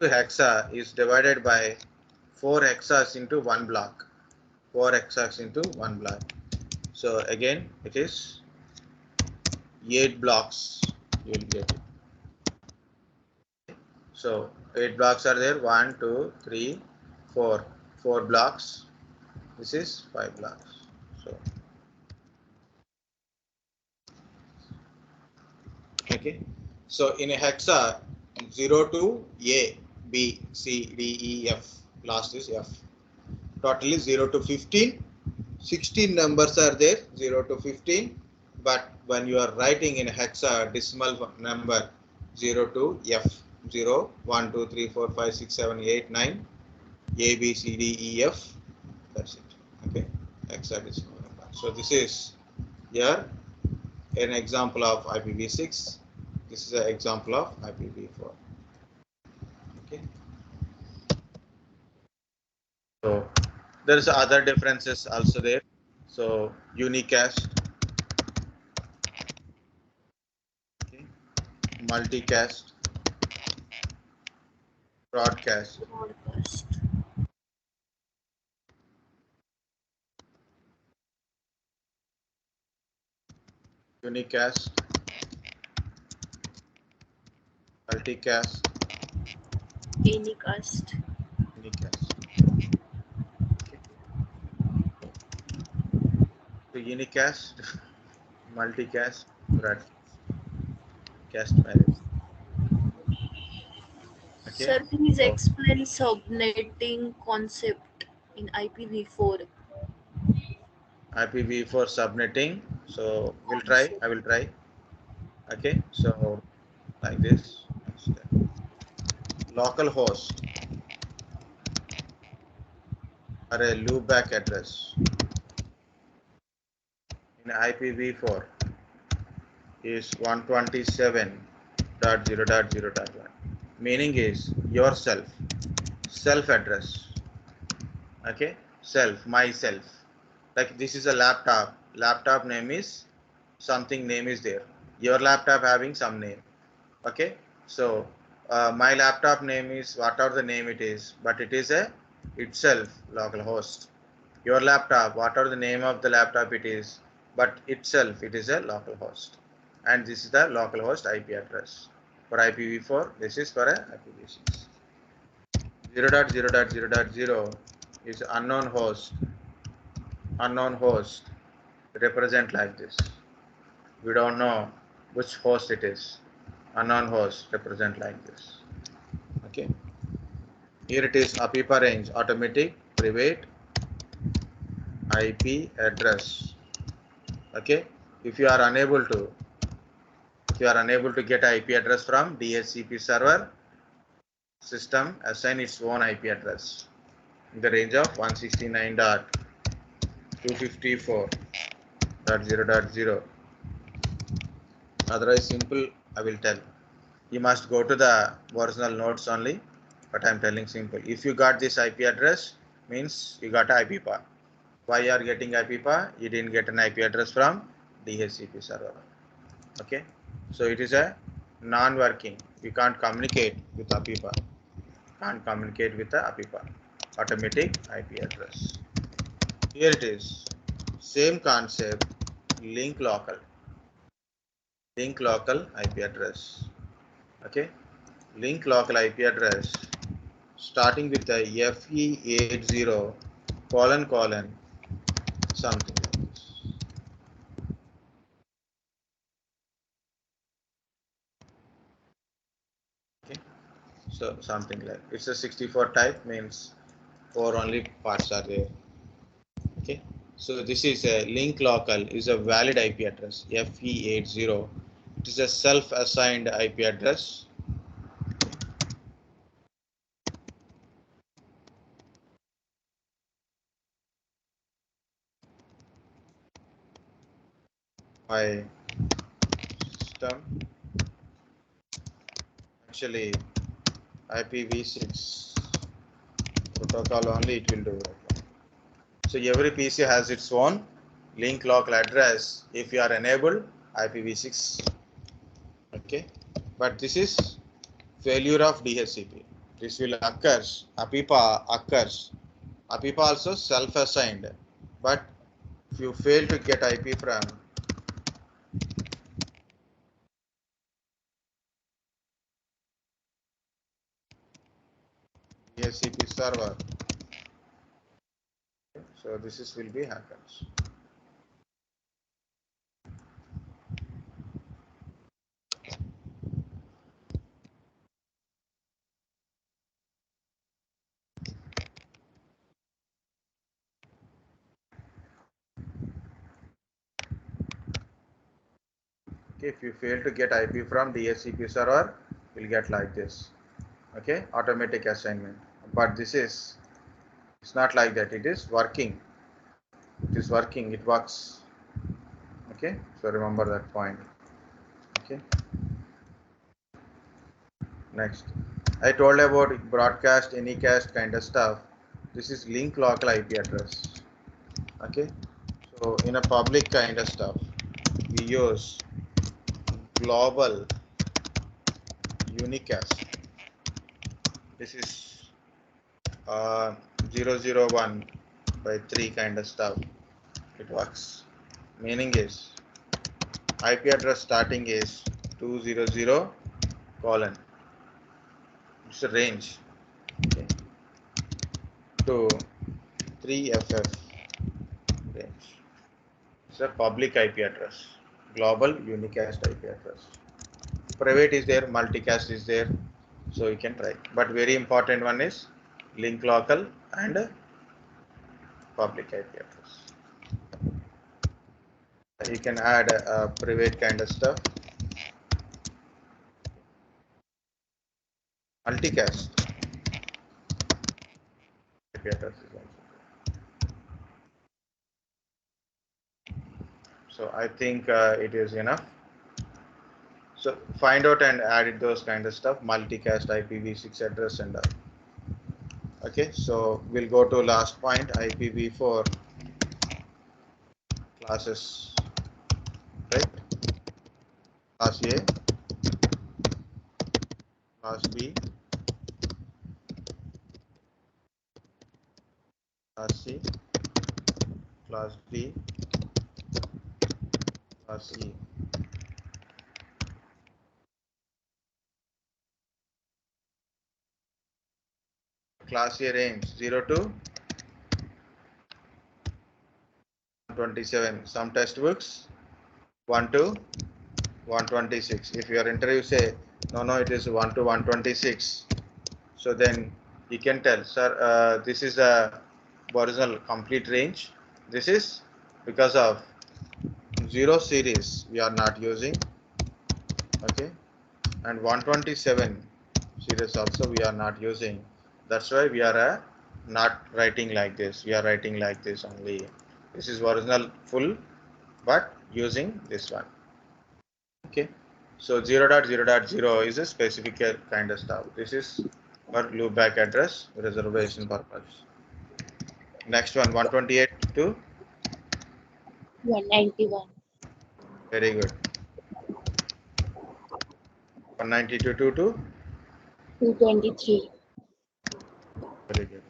[SPEAKER 1] hexa is divided by 4 hexas into one block. 4 hexas into one block. So again, it is 8 blocks. You will get it. So 8 blocks are there. 1, 2, 3, 4. 4 blocks. This is 5 blocks. So okay. So in a hexa, 0 to A, B, C, D, E, F. Last is F. Totally 0 to 15. 16 numbers are there, 0 to 15. But when you are writing in hexadecimal number 0 to F, 0, 1, 2, 3, 4, 5, 6, 7, 8, 9, A, B, C, D, E, F. That's it. Okay, hexadecimal number. So this is here an example of IPv6. This is an example of IPv4. Okay. So there is other differences also there. So unicast, okay, multicast, broadcast.
[SPEAKER 3] Broadcast.
[SPEAKER 1] unicast, multicast,
[SPEAKER 3] Anycast.
[SPEAKER 1] unicast. Okay. So unicast, multicast, broadcast marriage. Okay.
[SPEAKER 3] Sir, please
[SPEAKER 1] So
[SPEAKER 3] explain subnetting concept in IPv4
[SPEAKER 1] IPv4 subnetting. So we'll try.
[SPEAKER 3] concept.
[SPEAKER 1] I will try. Okay. So like this. Local host or a loopback address in IPv4 is 127.0.0.1. Meaning is yourself, self address. Okay, self, myself. Like this is a laptop. Laptop name is something name is there. Your laptop having some name. Okay, so my laptop name is whatever the name it is, but it is a itself local host. Your laptop, whatever the name of the laptop it is, but itself it is a local host, and this is the local host IP address for IPv4. This is for a IPv6. 0.0.0.0 is unknown host. Unknown host represent like this. We don't know which host it is. Unknown host represent like this. Okay. Here it is APIPA range, automatic private IP address. Okay. If you are unable to get IP address from DHCP server, system assign its own IP address in the range of 169.254.0.0. Otherwise simple I will tell. You must go to the original nodes only, but I'm telling simple. If you got this IP address, means you got IPPA. Why you are getting IPPA? You didn't get an IP address from DHCP server. Okay, so it is a non-working. You can't communicate with APIPA. Can't communicate with the APIPA. Automatic IP address. Here it is. Same concept. Link local. Link local IP address. Okay. Link local IP address starting with the FE80 colon something like this. Okay. So something like it's a 64 type, means 4 only parts are there. Okay. So this is a link local is a valid IP address FE80. It is a self-assigned IP address. My system actually IPv6 protocol only it will do. So every PC has its own link local address if you are enabled IPv6. Okay, but this is failure of DHCP. This will occurs. APIPA occurs. APIPA also self-assigned, but if you fail to get IP from DHCP server, so this is will be hackers. Okay, if you fail to get IP from DHCP server, you'll get like this. Okay, automatic assignment. But this is it's not like that. It is working. It is working. It works. Okay, so remember that point. Okay, next. I told about broadcast, anycast kind of stuff. This is link local IP address. Okay, so in a public kind of stuff, we use global unicast. This is 001 by 3 kind of stuff. It works. Meaning is IP address starting is 200 colon. It's a range. Okay. To 3FF range. It's a public IP address. Global unicast IP address. Private is there, multicast is there, so you can try. But very important one is link local and public IP address. You can add a private kind of stuff. Multicast IP address is also. So I think it is enough. So find out and add those kind of stuff. Multicast IPv6 address and okay. So we'll go to last point. IPv4 classes, right? Class A, class B, class C, class D, class E. Class A range 0 to 127. Some textbooks 1 to 126. If your interview say no, it is 1 to 126. So then you can tell, sir, this is a original complete range. This is because of 0 series we are not using. Okay, and 127 series also we are not using. That's why we are not writing like this. We are writing like this only. This is original full, but using this one. Okay, so 0.0.0 is a specific kind of stuff. This is for loopback address reservation purpose. Next one, 128 to
[SPEAKER 2] 191.
[SPEAKER 1] very good. 192 to
[SPEAKER 2] 223.
[SPEAKER 1] very good.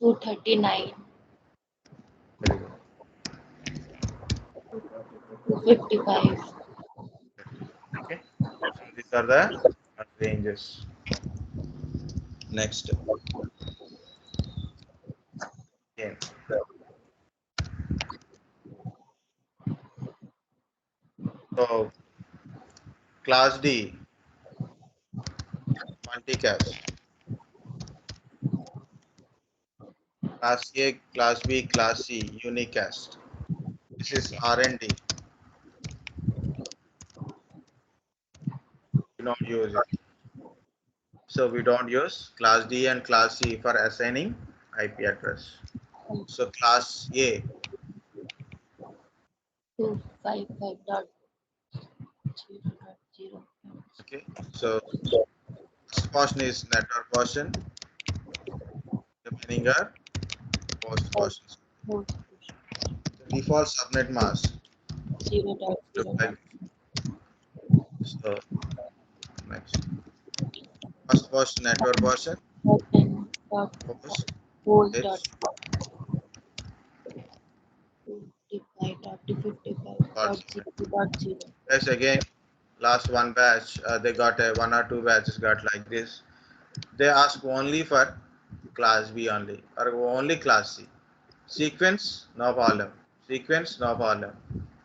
[SPEAKER 2] 239.
[SPEAKER 1] Very good.
[SPEAKER 2] 255.
[SPEAKER 1] Okay, so these are the ranges. Next, again. So class D multicast, class A, class B, class C unicast. This is R&D. We don't use it. So we don't use class D and class C for assigning IP address. So class A,
[SPEAKER 2] 255.0.0.
[SPEAKER 1] okay. So first portion is network portion, remaining are host portions. The default subnet mask.
[SPEAKER 2] 0.0.
[SPEAKER 1] So next, first portion network portion, host is
[SPEAKER 2] 55.55.0.0.
[SPEAKER 1] yes, again, last one batch, they got a 1 or 2 batches got like this. They ask only for class B only or only class C. Sequence, no problem. Sequence, no problem.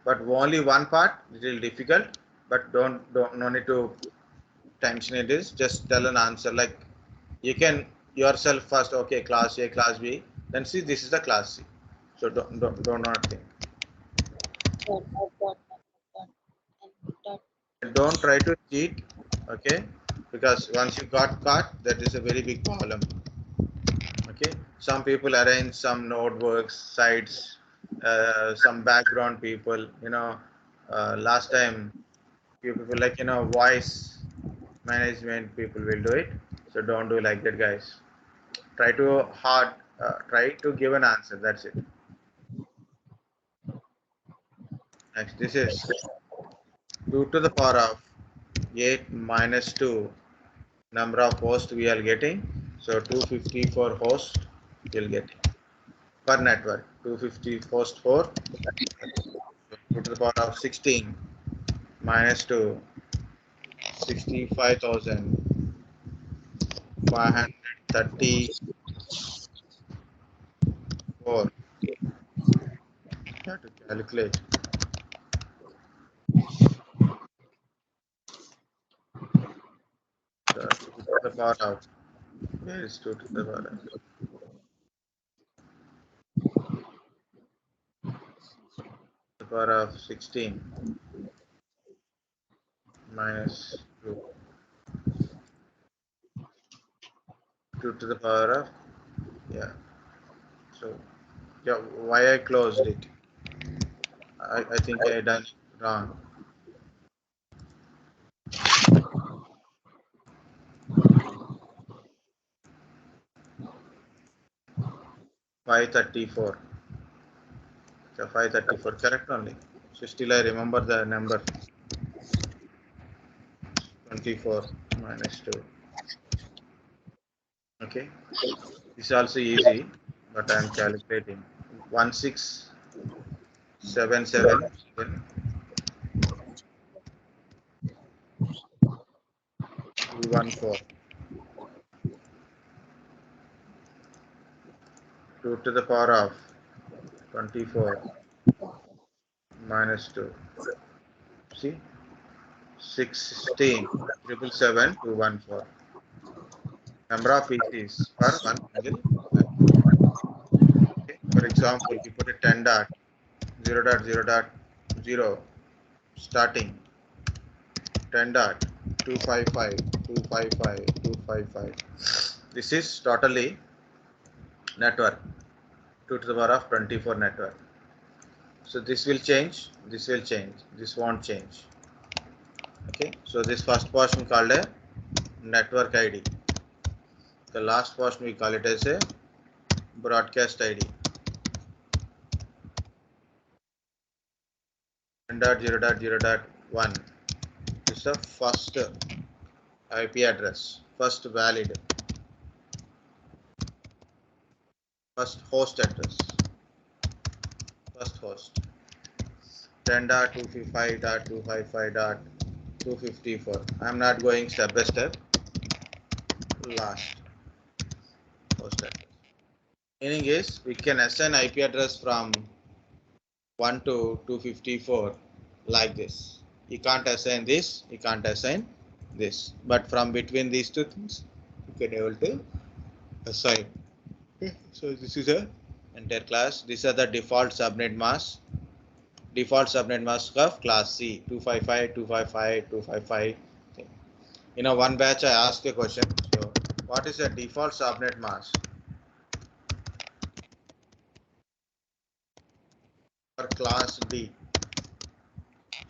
[SPEAKER 1] But only one part, little difficult. But don't no need to tension it is. Just tell an answer like you can yourself first. Okay, class A, class B. Then see this is the class C. So do not think. Don't try to cheat. Okay, because once you got caught, that is a very big problem. Okay, some people arrange some notebooks, sites, some background people. Last time few people like voice management people will do it. So don't do like that, guys. Try to try to give an answer. That's it. Next, this is 2 to the power of 8 minus 2 number of hosts we are getting. So 254 hosts we'll get per network. 250 host for 2 to the power of 16 minus 2, 65,534. Have to calculate. So 2 to the power of, where is 2 to the power of? The power of 16 minus 2. 2 to the power of, yeah. So, yeah, why I closed it? I think I done it wrong. 534. So 534, correct only. So still I remember the number 24 minus 2. Okay, this is also easy, but I am calculating 1677 214. 2 to the power of 24 minus 2. See, 16 777 number of PCs for one single line. Okay. For example, we put a 10 dot 0 dot 0 dot 0 starting 10 dot 255 255 255. This is totally network 2 to the power of 24 network. So this will change, this will change, this won't change. Okay, so this first portion called a network ID. The last portion we call it as a broadcast ID. 10.0.0.1 is the first IP address, first valid, first host address, first host. 10.255.255.254. I am not going step by step. Last host address. Meaning is we can assign IP address from 1 to 254 like this. You can't assign this, you can't assign this. But from between these two things, you can able to assign. Okay. So this is a entire class. These are the default subnet mask. Default subnet mask of class C 255, 255, 255. Okay. In a one batch, I asked a question. So, what is a default subnet mask for class D?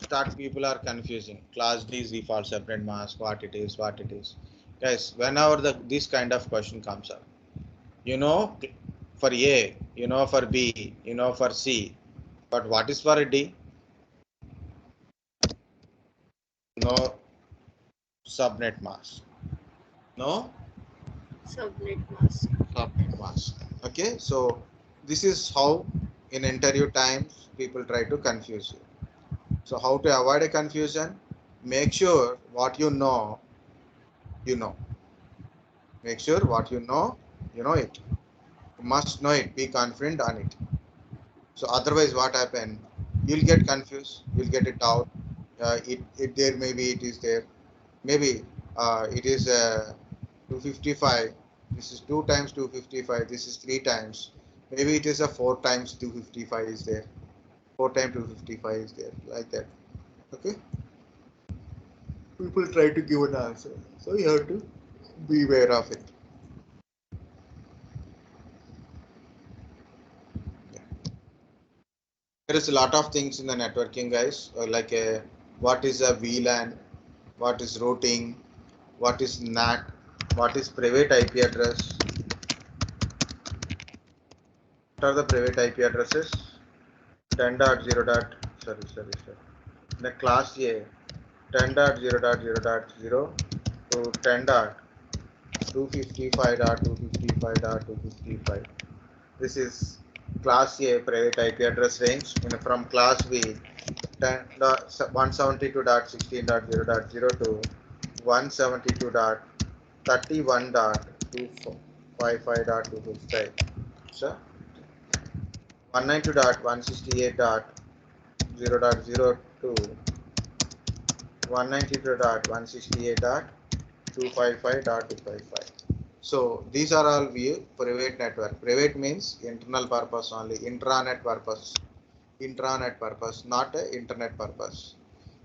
[SPEAKER 1] Start people are confusing. Class D is default subnet mask. What it is? What it is? Guys, whenever this kind of question comes up, you know for A, you know for B, you know for C, but what is for a D? No subnet mask. No
[SPEAKER 3] Subnet mask.
[SPEAKER 1] subnet mask. Okay, so this is how in interview times people try to confuse you. So how to avoid a confusion? Make sure what you know, you know. Make sure what you know it. You must know it. Be confident on it. So otherwise, what happen? You'll get confused. You'll get it out. It there. Maybe it is there. Maybe it is 255. This is 2 times 255. This is 3 times. Maybe it is a 4 times 255 is there. 4 times 255 is there. Like that. Okay. People try to give an answer. So you have to be aware of it. There is a lot of things in the networking, guys, like what is a VLAN, what is routing, what is NAT, what is private IP address. What are the private IP addresses? 10.0. Sorry. The class A 10.0.0.0 to 10.255.255.255. This is class A private IP address range from class B 172.16.0.0 to 172.31.255.255. So 192.168.0.0 to 192.168.255.255. So these are all view private network. Private means internal purpose only, intranet purpose, not a internet purpose.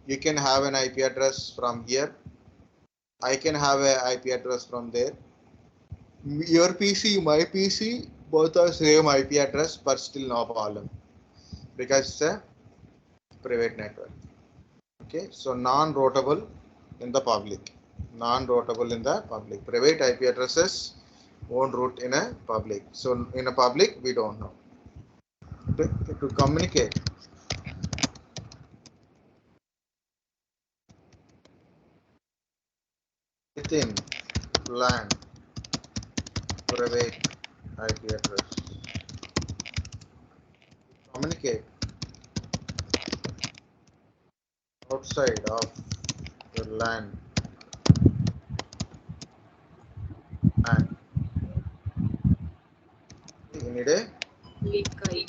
[SPEAKER 1] You can have an IP address from here. I can have an IP address from there. Your PC, my PC, both are same IP address, but still no problem because it's a private network. Okay, so non-routable in the public. Non-routable in the public. Private IP addresses won't route in a public. So in a public, we don't know. To communicate within LAN private IP address. Communicate outside of the LAN and you need a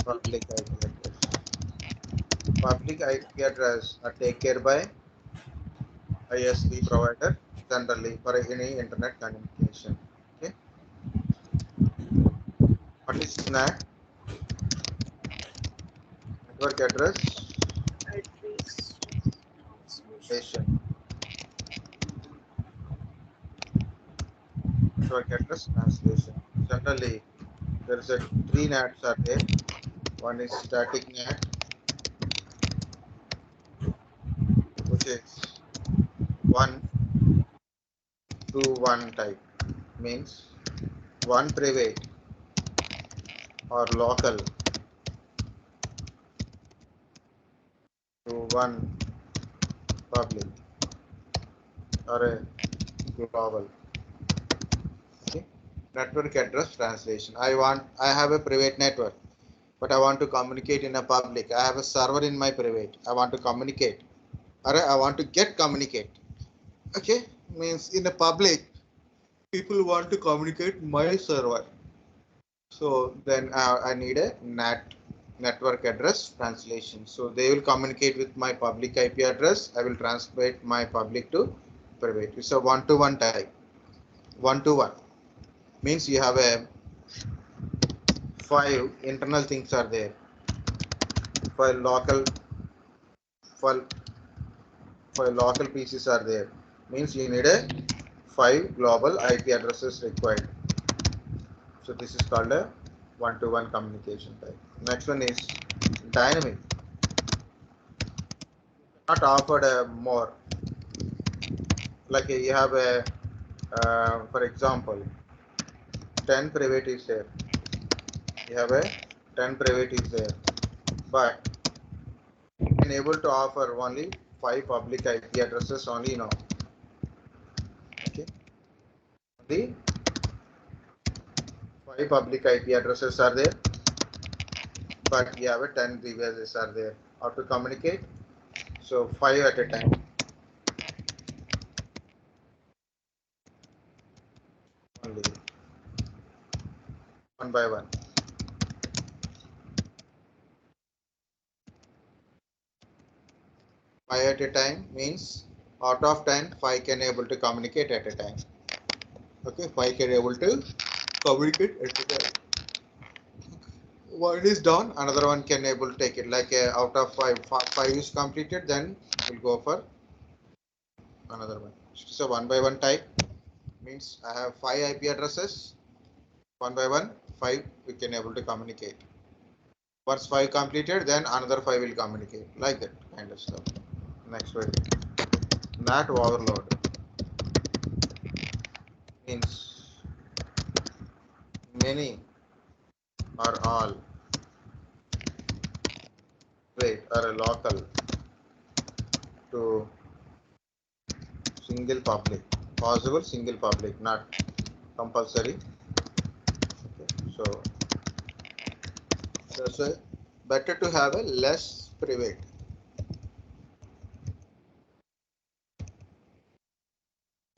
[SPEAKER 1] public IP address. Public IP address are taken care by ISP provider generally for any internet communication. Okay. What is NAT? Network address station. Network address translation. Generally, there is a three NATs are there. One is static NAT, which is 1-to-1 type, means one private or local to one public or a global. Okay. Network address translation. I have a private network, but I want to communicate in a public. I have a server in my private. I want to communicate, or I want to get communicate. Okay, means in a public, people want to communicate my server. So then I need a network address translation. So they will communicate with my public IP address. I will translate my public to private. It's a one-to-one type. One-to-one means you have a 5 internal things are there. For local PCs are there. Means you need a 5 global IP addresses required. So this is called a one-to-one communication type. Next one is dynamic. Not offered more. Like you have a, for example, 10 private is there. You have a 10 private is there, but you can able to offer only 5 public IP addresses only now. Okay, the 5 public IP addresses are there, but you have a 10 devices are there. How to communicate? So 5 at a time. Only one by one. 5 at a time means out of 10, 5 can able to communicate at a time. Okay, 5 can able to communicate at a time. One is done, another one can able to take it. Like out of 5 is completed, then we'll go for another one. So one by one type means I have 5 IP addresses. One by one, 5 we can able to communicate. Once 5 completed, then another 5 will communicate. Like that kind of stuff. Next one, NAT overload means many or all wait or a local to single public. Possible single public, not compulsory. Okay. So So better to have a less private.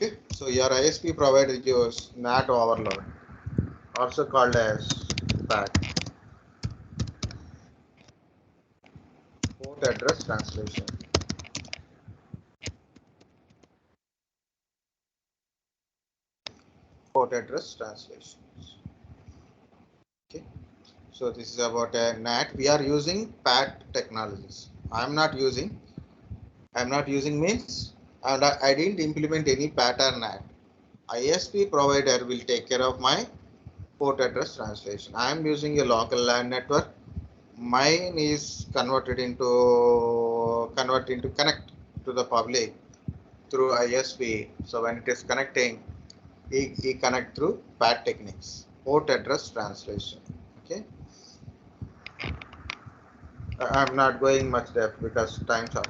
[SPEAKER 1] Okay, so your ISP provider use NAT overload, also called as PAT, port address translation. Port address translations. Okay, so this is about a NAT. We are using PAT technologies. I'm not using means, and I didn't implement any PAT or NAT. ISP provider will take care of my port address translation. I am using a local LAN network. Mine is convert into connect to the public through ISP. So when it is connecting, he connect through PAT techniques, port address translation. Okay, I'm not going much depth because time's up.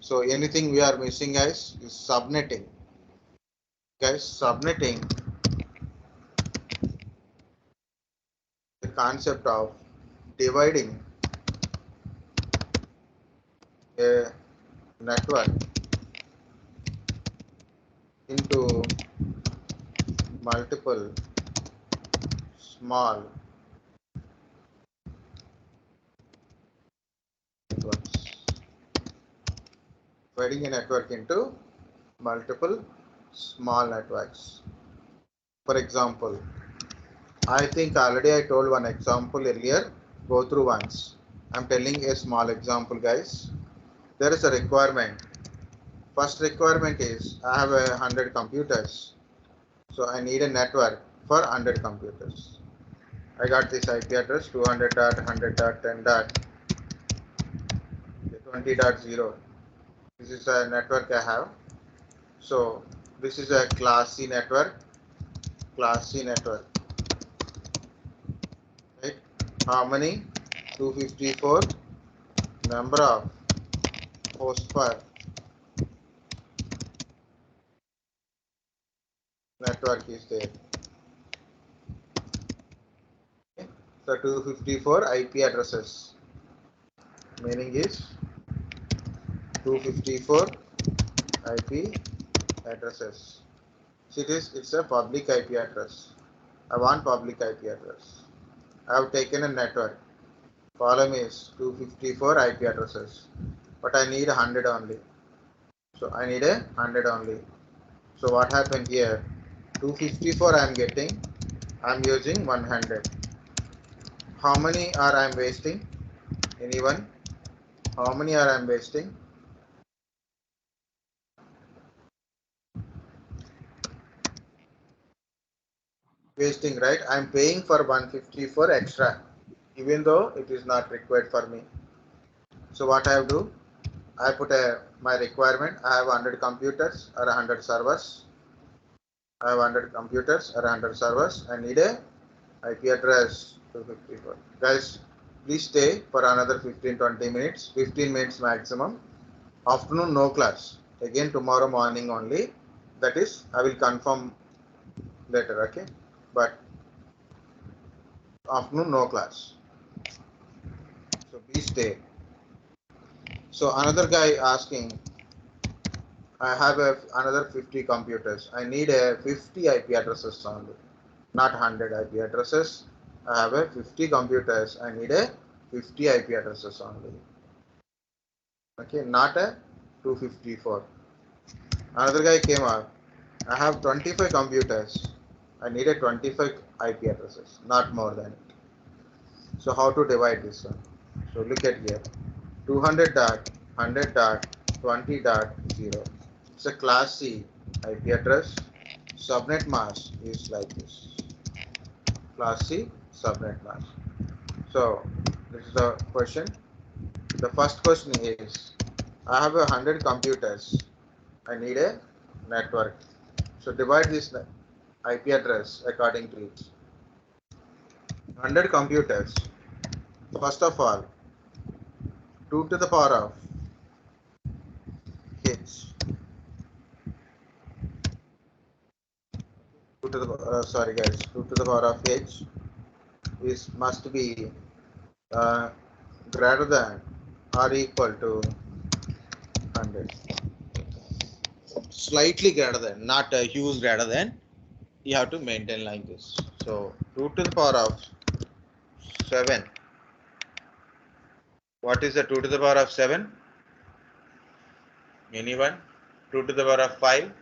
[SPEAKER 1] So anything we are missing, guys, is subnetting. Guys, subnetting, the concept of dividing a network into multiple small networks. Dividing a network into multiple small networks. For example, I think already I told one example earlier. Go through once. I'm telling a small example, guys. There is a requirement. First requirement is I have 100 computers. So I need a network for 100 computers. I got this IP address 200.100.10.20.0. This is a network I have. So this is a class C network. Class C network. Right? How many? 254 number of hosts per network is there. Okay. So 254 IP addresses. Meaning is 254 IP addresses. So it's a public IP address. I want public IP address. I have taken a network. Column is 254 IP addresses, but I need 100 only. So I need 100 only. So what happened here? 254 I am getting. I am using 100. How many are I am wasting? Anyone? How many are I am wasting? Wasting, right? I am paying for 154 extra, even though it is not required for me. So what I have to do? I put my requirement. I have 100 computers or 100 servers. I have 100 computers or 100 servers. I need a IP address 254. Guys, please stay for another 15-20 minutes. 15 minutes maximum. Afternoon no class. Again tomorrow morning only. That is, I will confirm later. Okay, but afternoon no class. So please stay. So another guy asking, I have another 50 computers. I need a 50 IP addresses only, not 100 IP addresses. I have a 50 computers. I need a 50 IP addresses only. Okay, not a 254. Another guy came up. I have 25 computers. I need a 25 IP addresses, not more than it. So how to divide this one? So look at here. 200.100.20.0. It's a class C IP address. Subnet mask is like this. Class C subnet mask. So this is the question. The first question is, I have 100 computers. I need a network. So divide this IP address according to it. 100 computers. First of all, 2 to the power of h. 2 to the sorry guys, 2 to the power of h is must be greater than or equal to 100. Slightly greater than, not a huge greater than. You have to maintain like this. So 2 to the power of 7. What is the 2 to the power of 7? Anyone? 2 to the power of 5,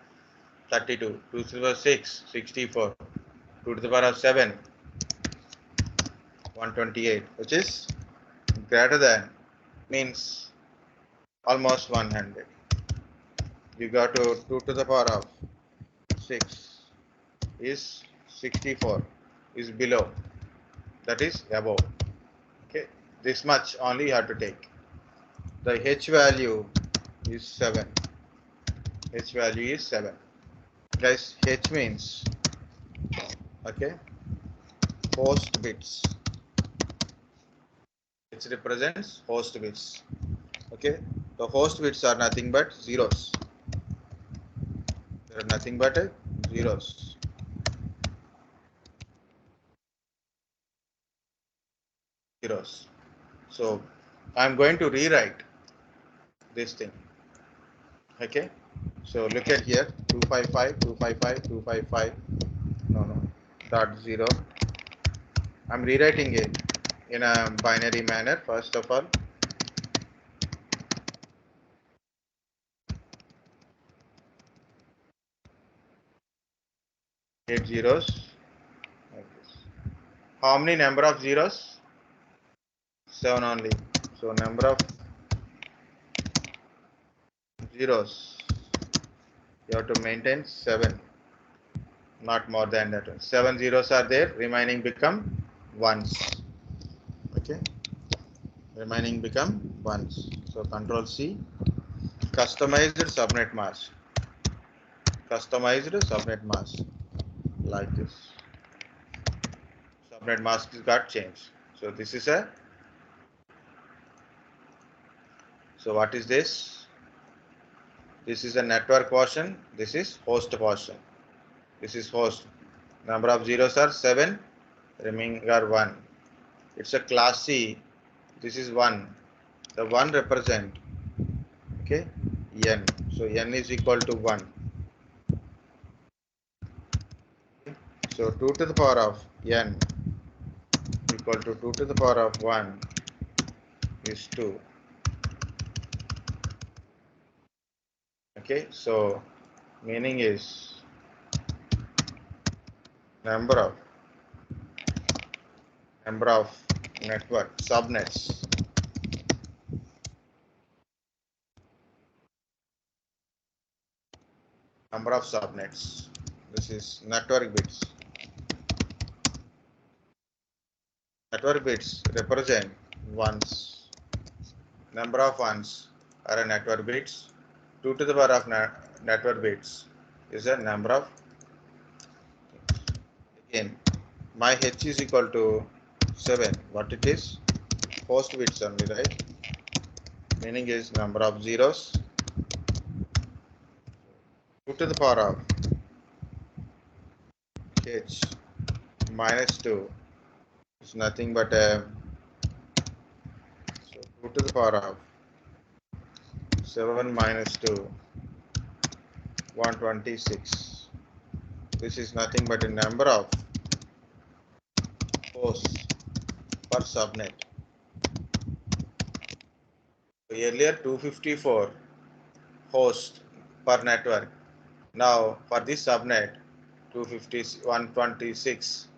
[SPEAKER 1] 32. 2 to the power of 6, 64. 2 to the power of 7, 128, which is greater than, means almost 100. You got to 2 to the power of 6 is 64, is below, that is above. Okay, this much only you have to take. The H value is 7. H value is 7. Guys, H means, okay, host bits. H represents host bits. Okay, the host bits are nothing but zeros. They are nothing but zeros. Zeros. So I'm going to rewrite this thing. Okay, so look at here, 255, 255, 255. No, dot 0. I'm rewriting it in a binary manner. First of all, 8 zeros like this. How many number of zeros? 7 only. So number of zeros, you have to maintain 7, not more than that. 7 zeros are there, remaining become ones. Okay, remaining become ones. So control C, customized subnet mask. Customized subnet mask like this. Subnet mask got changed. So this is a, so what is this? This is a network portion. This is host portion. This is host. Number of zeros are 7, remaining are 1. It's a class C. This is 1. The 1 represent, okay, n. So n is equal to 1. Okay. So 2 to the power of n equal to 2 to the power of 1 is 2. Okay, so meaning is number of network subnets. Number of subnets. This is network bits. Network bits represent ones. Number of ones are a network bits. 2 to the power of network bits is a number of. Again, my H is equal to 7. What it is? Host bits only, right? Meaning is number of zeros. 2 to the power of H minus 2 is nothing but a, so 2 to the power of 7 minus 2, 126. This is nothing but a number of hosts per subnet. So earlier 254 hosts per network. Now for this subnet 126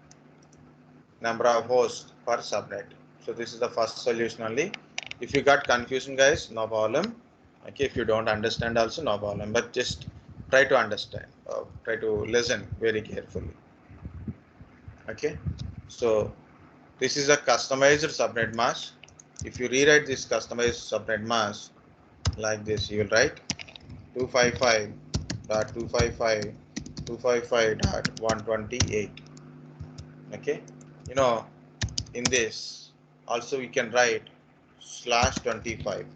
[SPEAKER 1] number of hosts per subnet. So this is the first solution only. If you got confusion, guys, no problem. Okay, if you don't understand also, no problem, but just try to understand, try to listen very carefully. Okay, so this is a customized subnet mask. If you rewrite this customized subnet mask like this, you will write 255.255.255.128. Okay, you know, in this also we can write /25.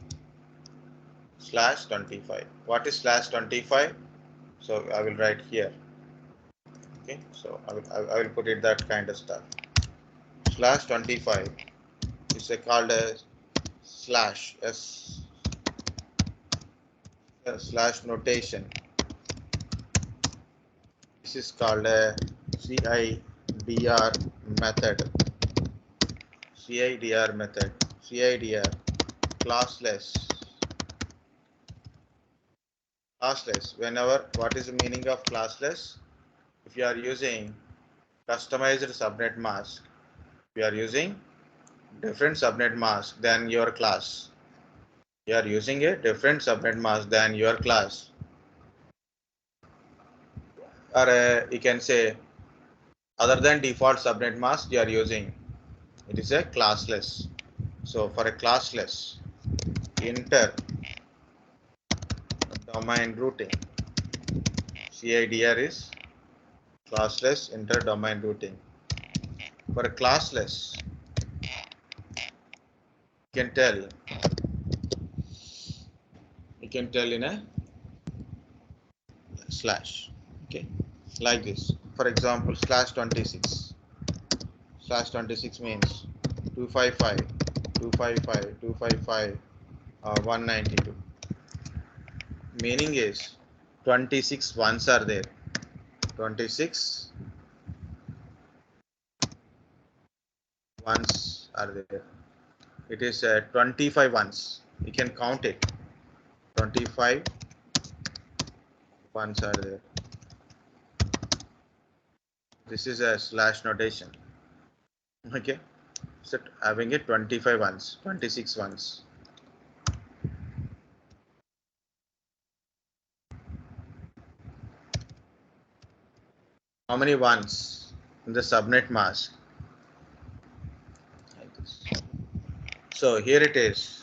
[SPEAKER 1] /25. What is /25? So I will write here. Okay, so I will put it that kind of stuff. slash 25 is called a slash slash notation. This is called a CIDR method. CIDR method. CIDR classless. Classless. Whenever, what is the meaning of classless? If you are using customized subnet mask, we are using different subnet mask than your class. You are using a different subnet mask than your class, or you can say other than default subnet mask you are using. It is a classless. So for a classless inter domain routing, CIDR is classless inter domain routing. For a classless, you can tell in a slash, okay, like this. For example, slash 26. Slash 26 means 255, 255, 255, 192. Meaning is 26 ones are there. 26 ones are there. It is 25 ones. You can count it. 25 ones are there. This is a slash notation. Okay. So having it 25 ones, 26 ones. How many ones in the subnet mask? Like this. So here it is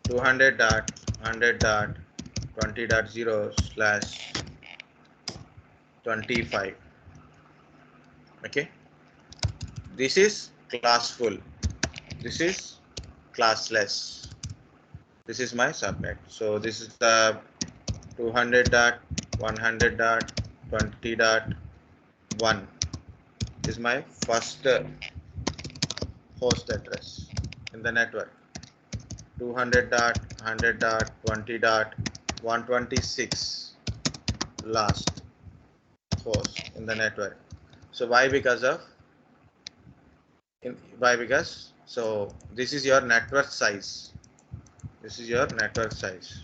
[SPEAKER 1] 200.100.20.0/25. Okay. This is classful. This is classless. This is my subnet. So this is the 200.100.20.1 is my first host address in the network. 200.100.20.126 last host in the network. So why? Because so this is your network size. This is your network size.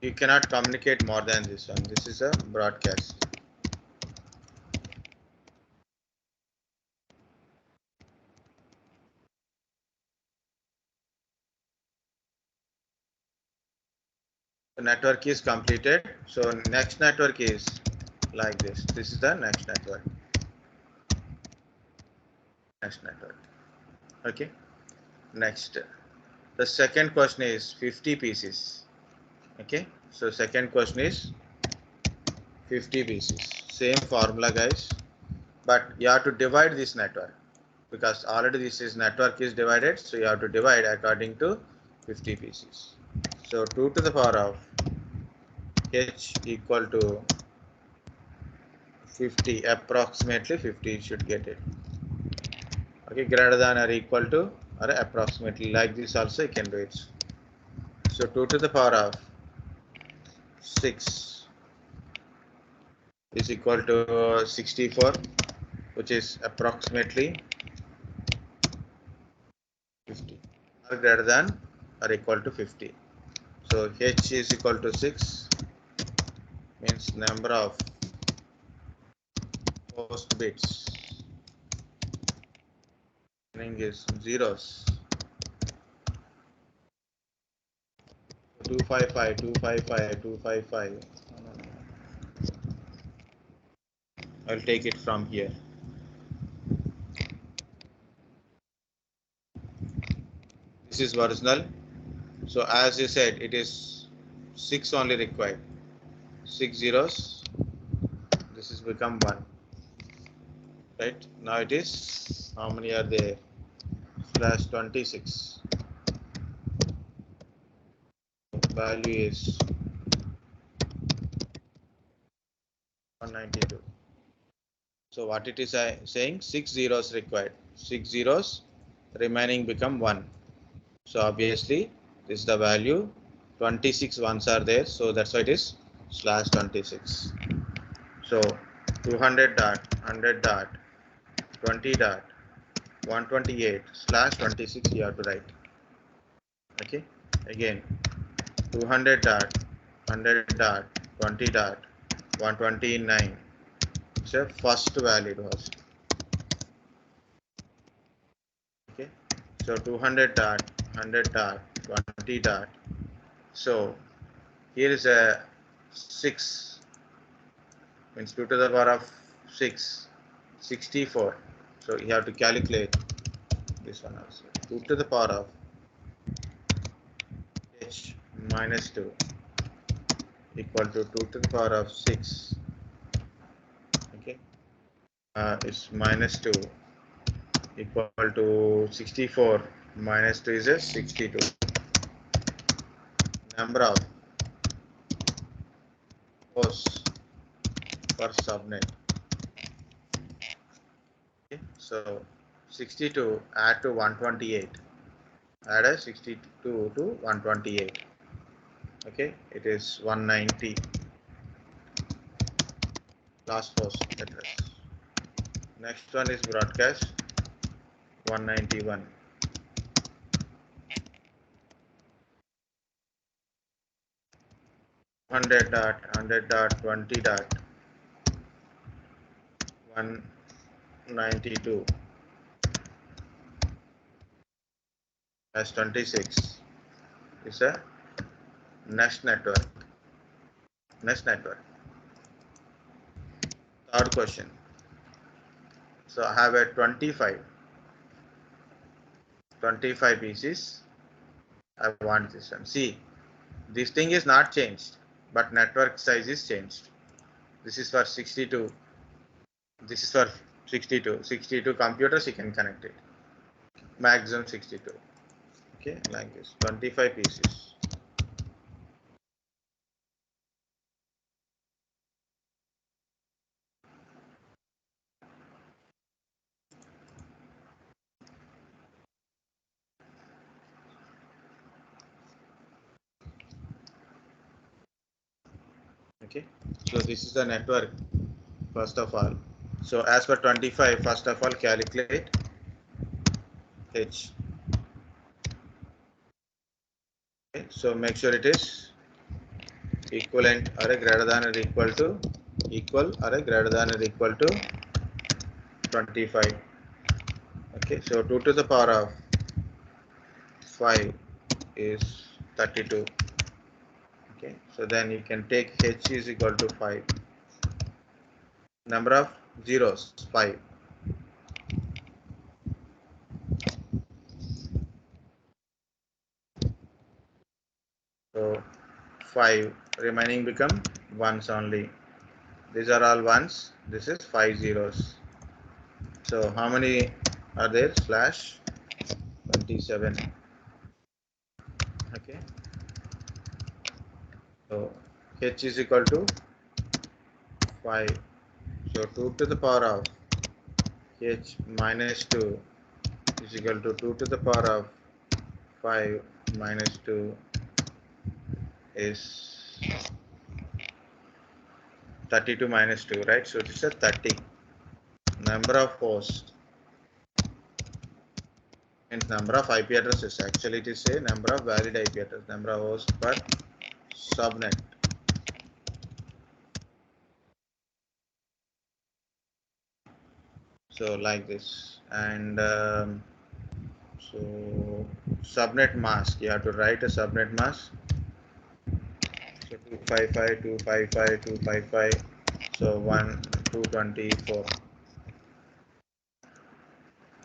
[SPEAKER 1] You cannot communicate more than this one. This is a broadcast. The network is completed. So next network is like this. This is the next network. Next network. Okay. Next. The second question is 50 pieces. Okay. So second question is 50 pieces. Same formula, guys. But you have to divide this network because already this is network is divided. So you have to divide according to 50 pieces. So 2 to the power of h equal to 50, approximately 50 you should get it. Okay, greater than or equal to or approximately, like this also you can do it. So 2 to the power of 6 is equal to 64, which is approximately 50 or greater than or equal to 50. So h is equal to 6 means number of host bits string is zeros. 255, 255, 255. I'll take it from here. This is original. So as you said, it is 6 only required. 6 zeros. This is become 1. Right? Now it is, how many are there? Slash 26. Value is 192. So what it is saying? 6 zeros required. 6 zeros remaining become 1. So obviously this is the value. 26 ones are there. So that's why it is slash 26. So 200 dot 100 dot 20 dot 128 slash 26 you have to write. Okay. Again 200 dot 100 dot 20 dot 129. It's a first valid host. Okay. So 200 dot 100 dot 20 dot. So here is a 6 means 2 to the power of 6 64. So you have to calculate this one also. 2 to the power of h minus 2 equal to 2 to the power of 6. Okay. It's minus 2 equal to 64 minus 2 is a 62. Number of hosts per subnet. Okay. So 62 add to 128. Add a 62 to 128. Okay, it is 190. Last host address. Next one is broadcast 191. Hundred dot 20 dot 192 as 26 is a Nest network. Nest network. Third question. So I have a 25 pieces. I want this one. See, this thing is not changed, but network size is changed. This is for 62. This is for 62. 62 computers you can connect it. Maximum 62. Okay, like this. 25 pieces. Okay, so this is the network first of all. So as per 25, first of all calculate h. Okay, so make sure it is equivalent or a greater than or equal to equal or a greater than or equal to 25. Okay, so 2 to the power of 5 is 32. Okay, so then you can take h is equal to 5. Number of zeros 5. So 5 remaining become ones only. These are all ones. This is 5 zeros. So how many are there? Slash 27. Okay. So h is equal to 5. So 2 to the power of h minus 2 is equal to 2 to the power of 5 minus 2 is 32 minus 2, right? So this is a 30. Number of hosts means number of IP addresses. Actually, it is a number of valid IP addresses. Number of hosts per subnet. So like this, and so subnet mask. You have to write a subnet mask. So 255, 255, 255. So 224.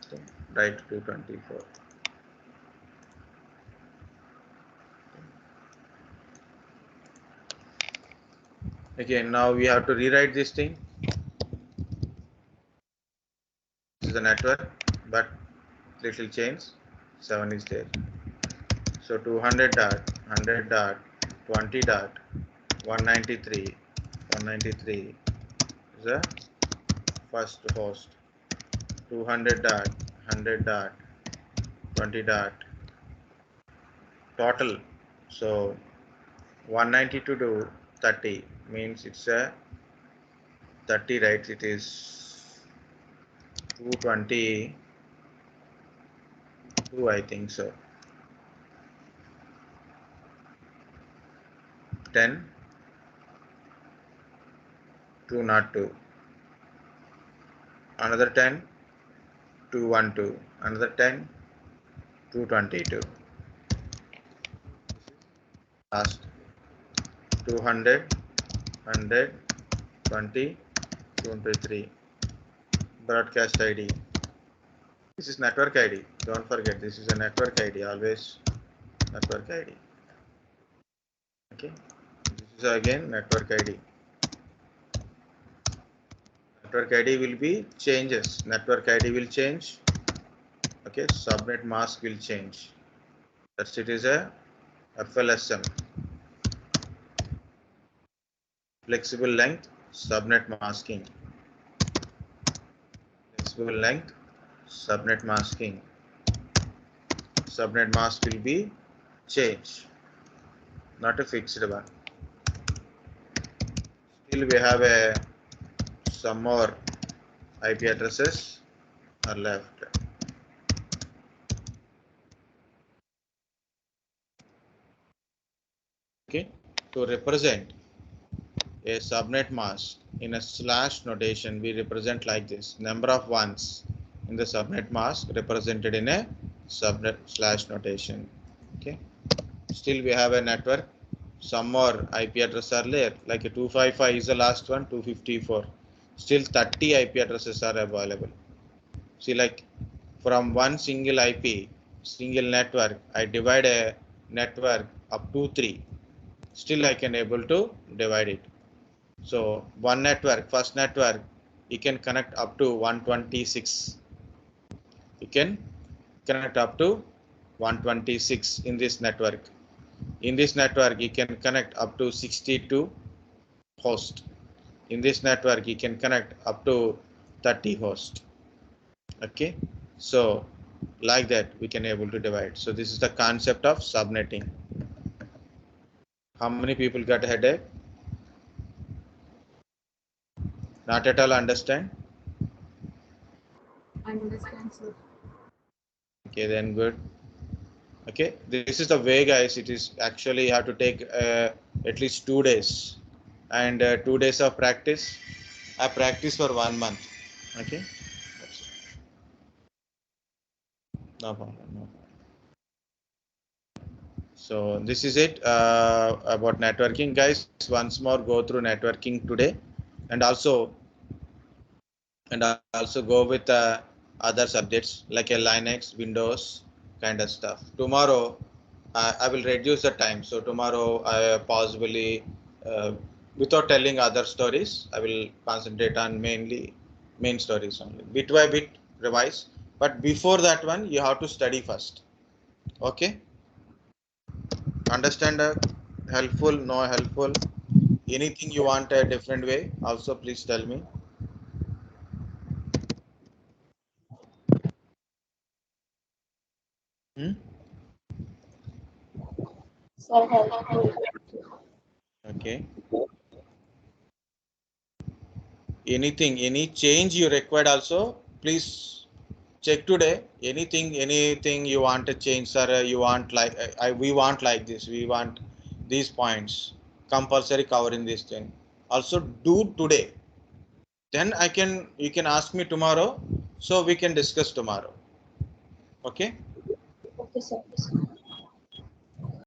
[SPEAKER 1] Okay. Write 224. Again, now we have to rewrite this thing. This is the network, but little change. 7 is there. So 200 dot 100 dot 20 dot 193 is a first host 200 dot 100 dot 20 dot total. So 192 to 30 means it's a 30, right? It is 222, I think so. 10 202, another 10 212, another 10 222. Last 200 100 20 23. Broadcast ID. This is network ID. Don't forget, this is a network ID. Always network ID. Okay. This is again network ID. Network ID will be changes. Network ID will change. Okay. Subnet mask will change. That's it is a FLSM. Flexible length subnet masking. Flexible length subnet masking. Subnet mask will be changed, not a fixed one. Still we have some more IP addresses are left. Okay, to represent a subnet mask in a slash notation, we represent like this: number of ones in the subnet mask represented in a subnet slash notation. Okay, still we have a network. Some more IP addresses are there, like a 255 is the last one, 254. Still 30 IP addresses are available. See, like from one single IP, single network, I divide a network up to 3. Still I can able to divide it. So one network, first network, you can connect up to 126. You can connect up to 126 in this network. In this network, you can connect up to 62 hosts. In this network, you can connect up to 30 hosts. Okay, so like that we can able to divide. So this is the concept of subnetting. How many people got a headache? Not at all understand?
[SPEAKER 3] Understand, sir.
[SPEAKER 1] Okay, then good. Okay, this is the way, guys. It is actually you have to take at least 2 days and 2 days of practice. I practice for 1 month. Okay, that's it. No problem. No problem. So this is it about networking, guys. Once more, go through networking today, and also go with other subjects like a Linux, Windows kind of stuff. Tomorrow, I will reduce the time. So tomorrow, I possibly, without telling other stories, I will concentrate on mainly main stories only. Bit by bit, revise. But before that one, you have to study first. Okay? Understand? Helpful? No helpful? Anything you want a different way? Also, please tell me. Hmm?
[SPEAKER 2] Sir, helpful.
[SPEAKER 1] Okay. Anything, any change you required also, please check today. Anything you want to change, sir. You want like we want like this. We want these points compulsory covering this thing. Also do today. Then you can ask me tomorrow, so we can discuss tomorrow. Okay.
[SPEAKER 2] Okay, sir.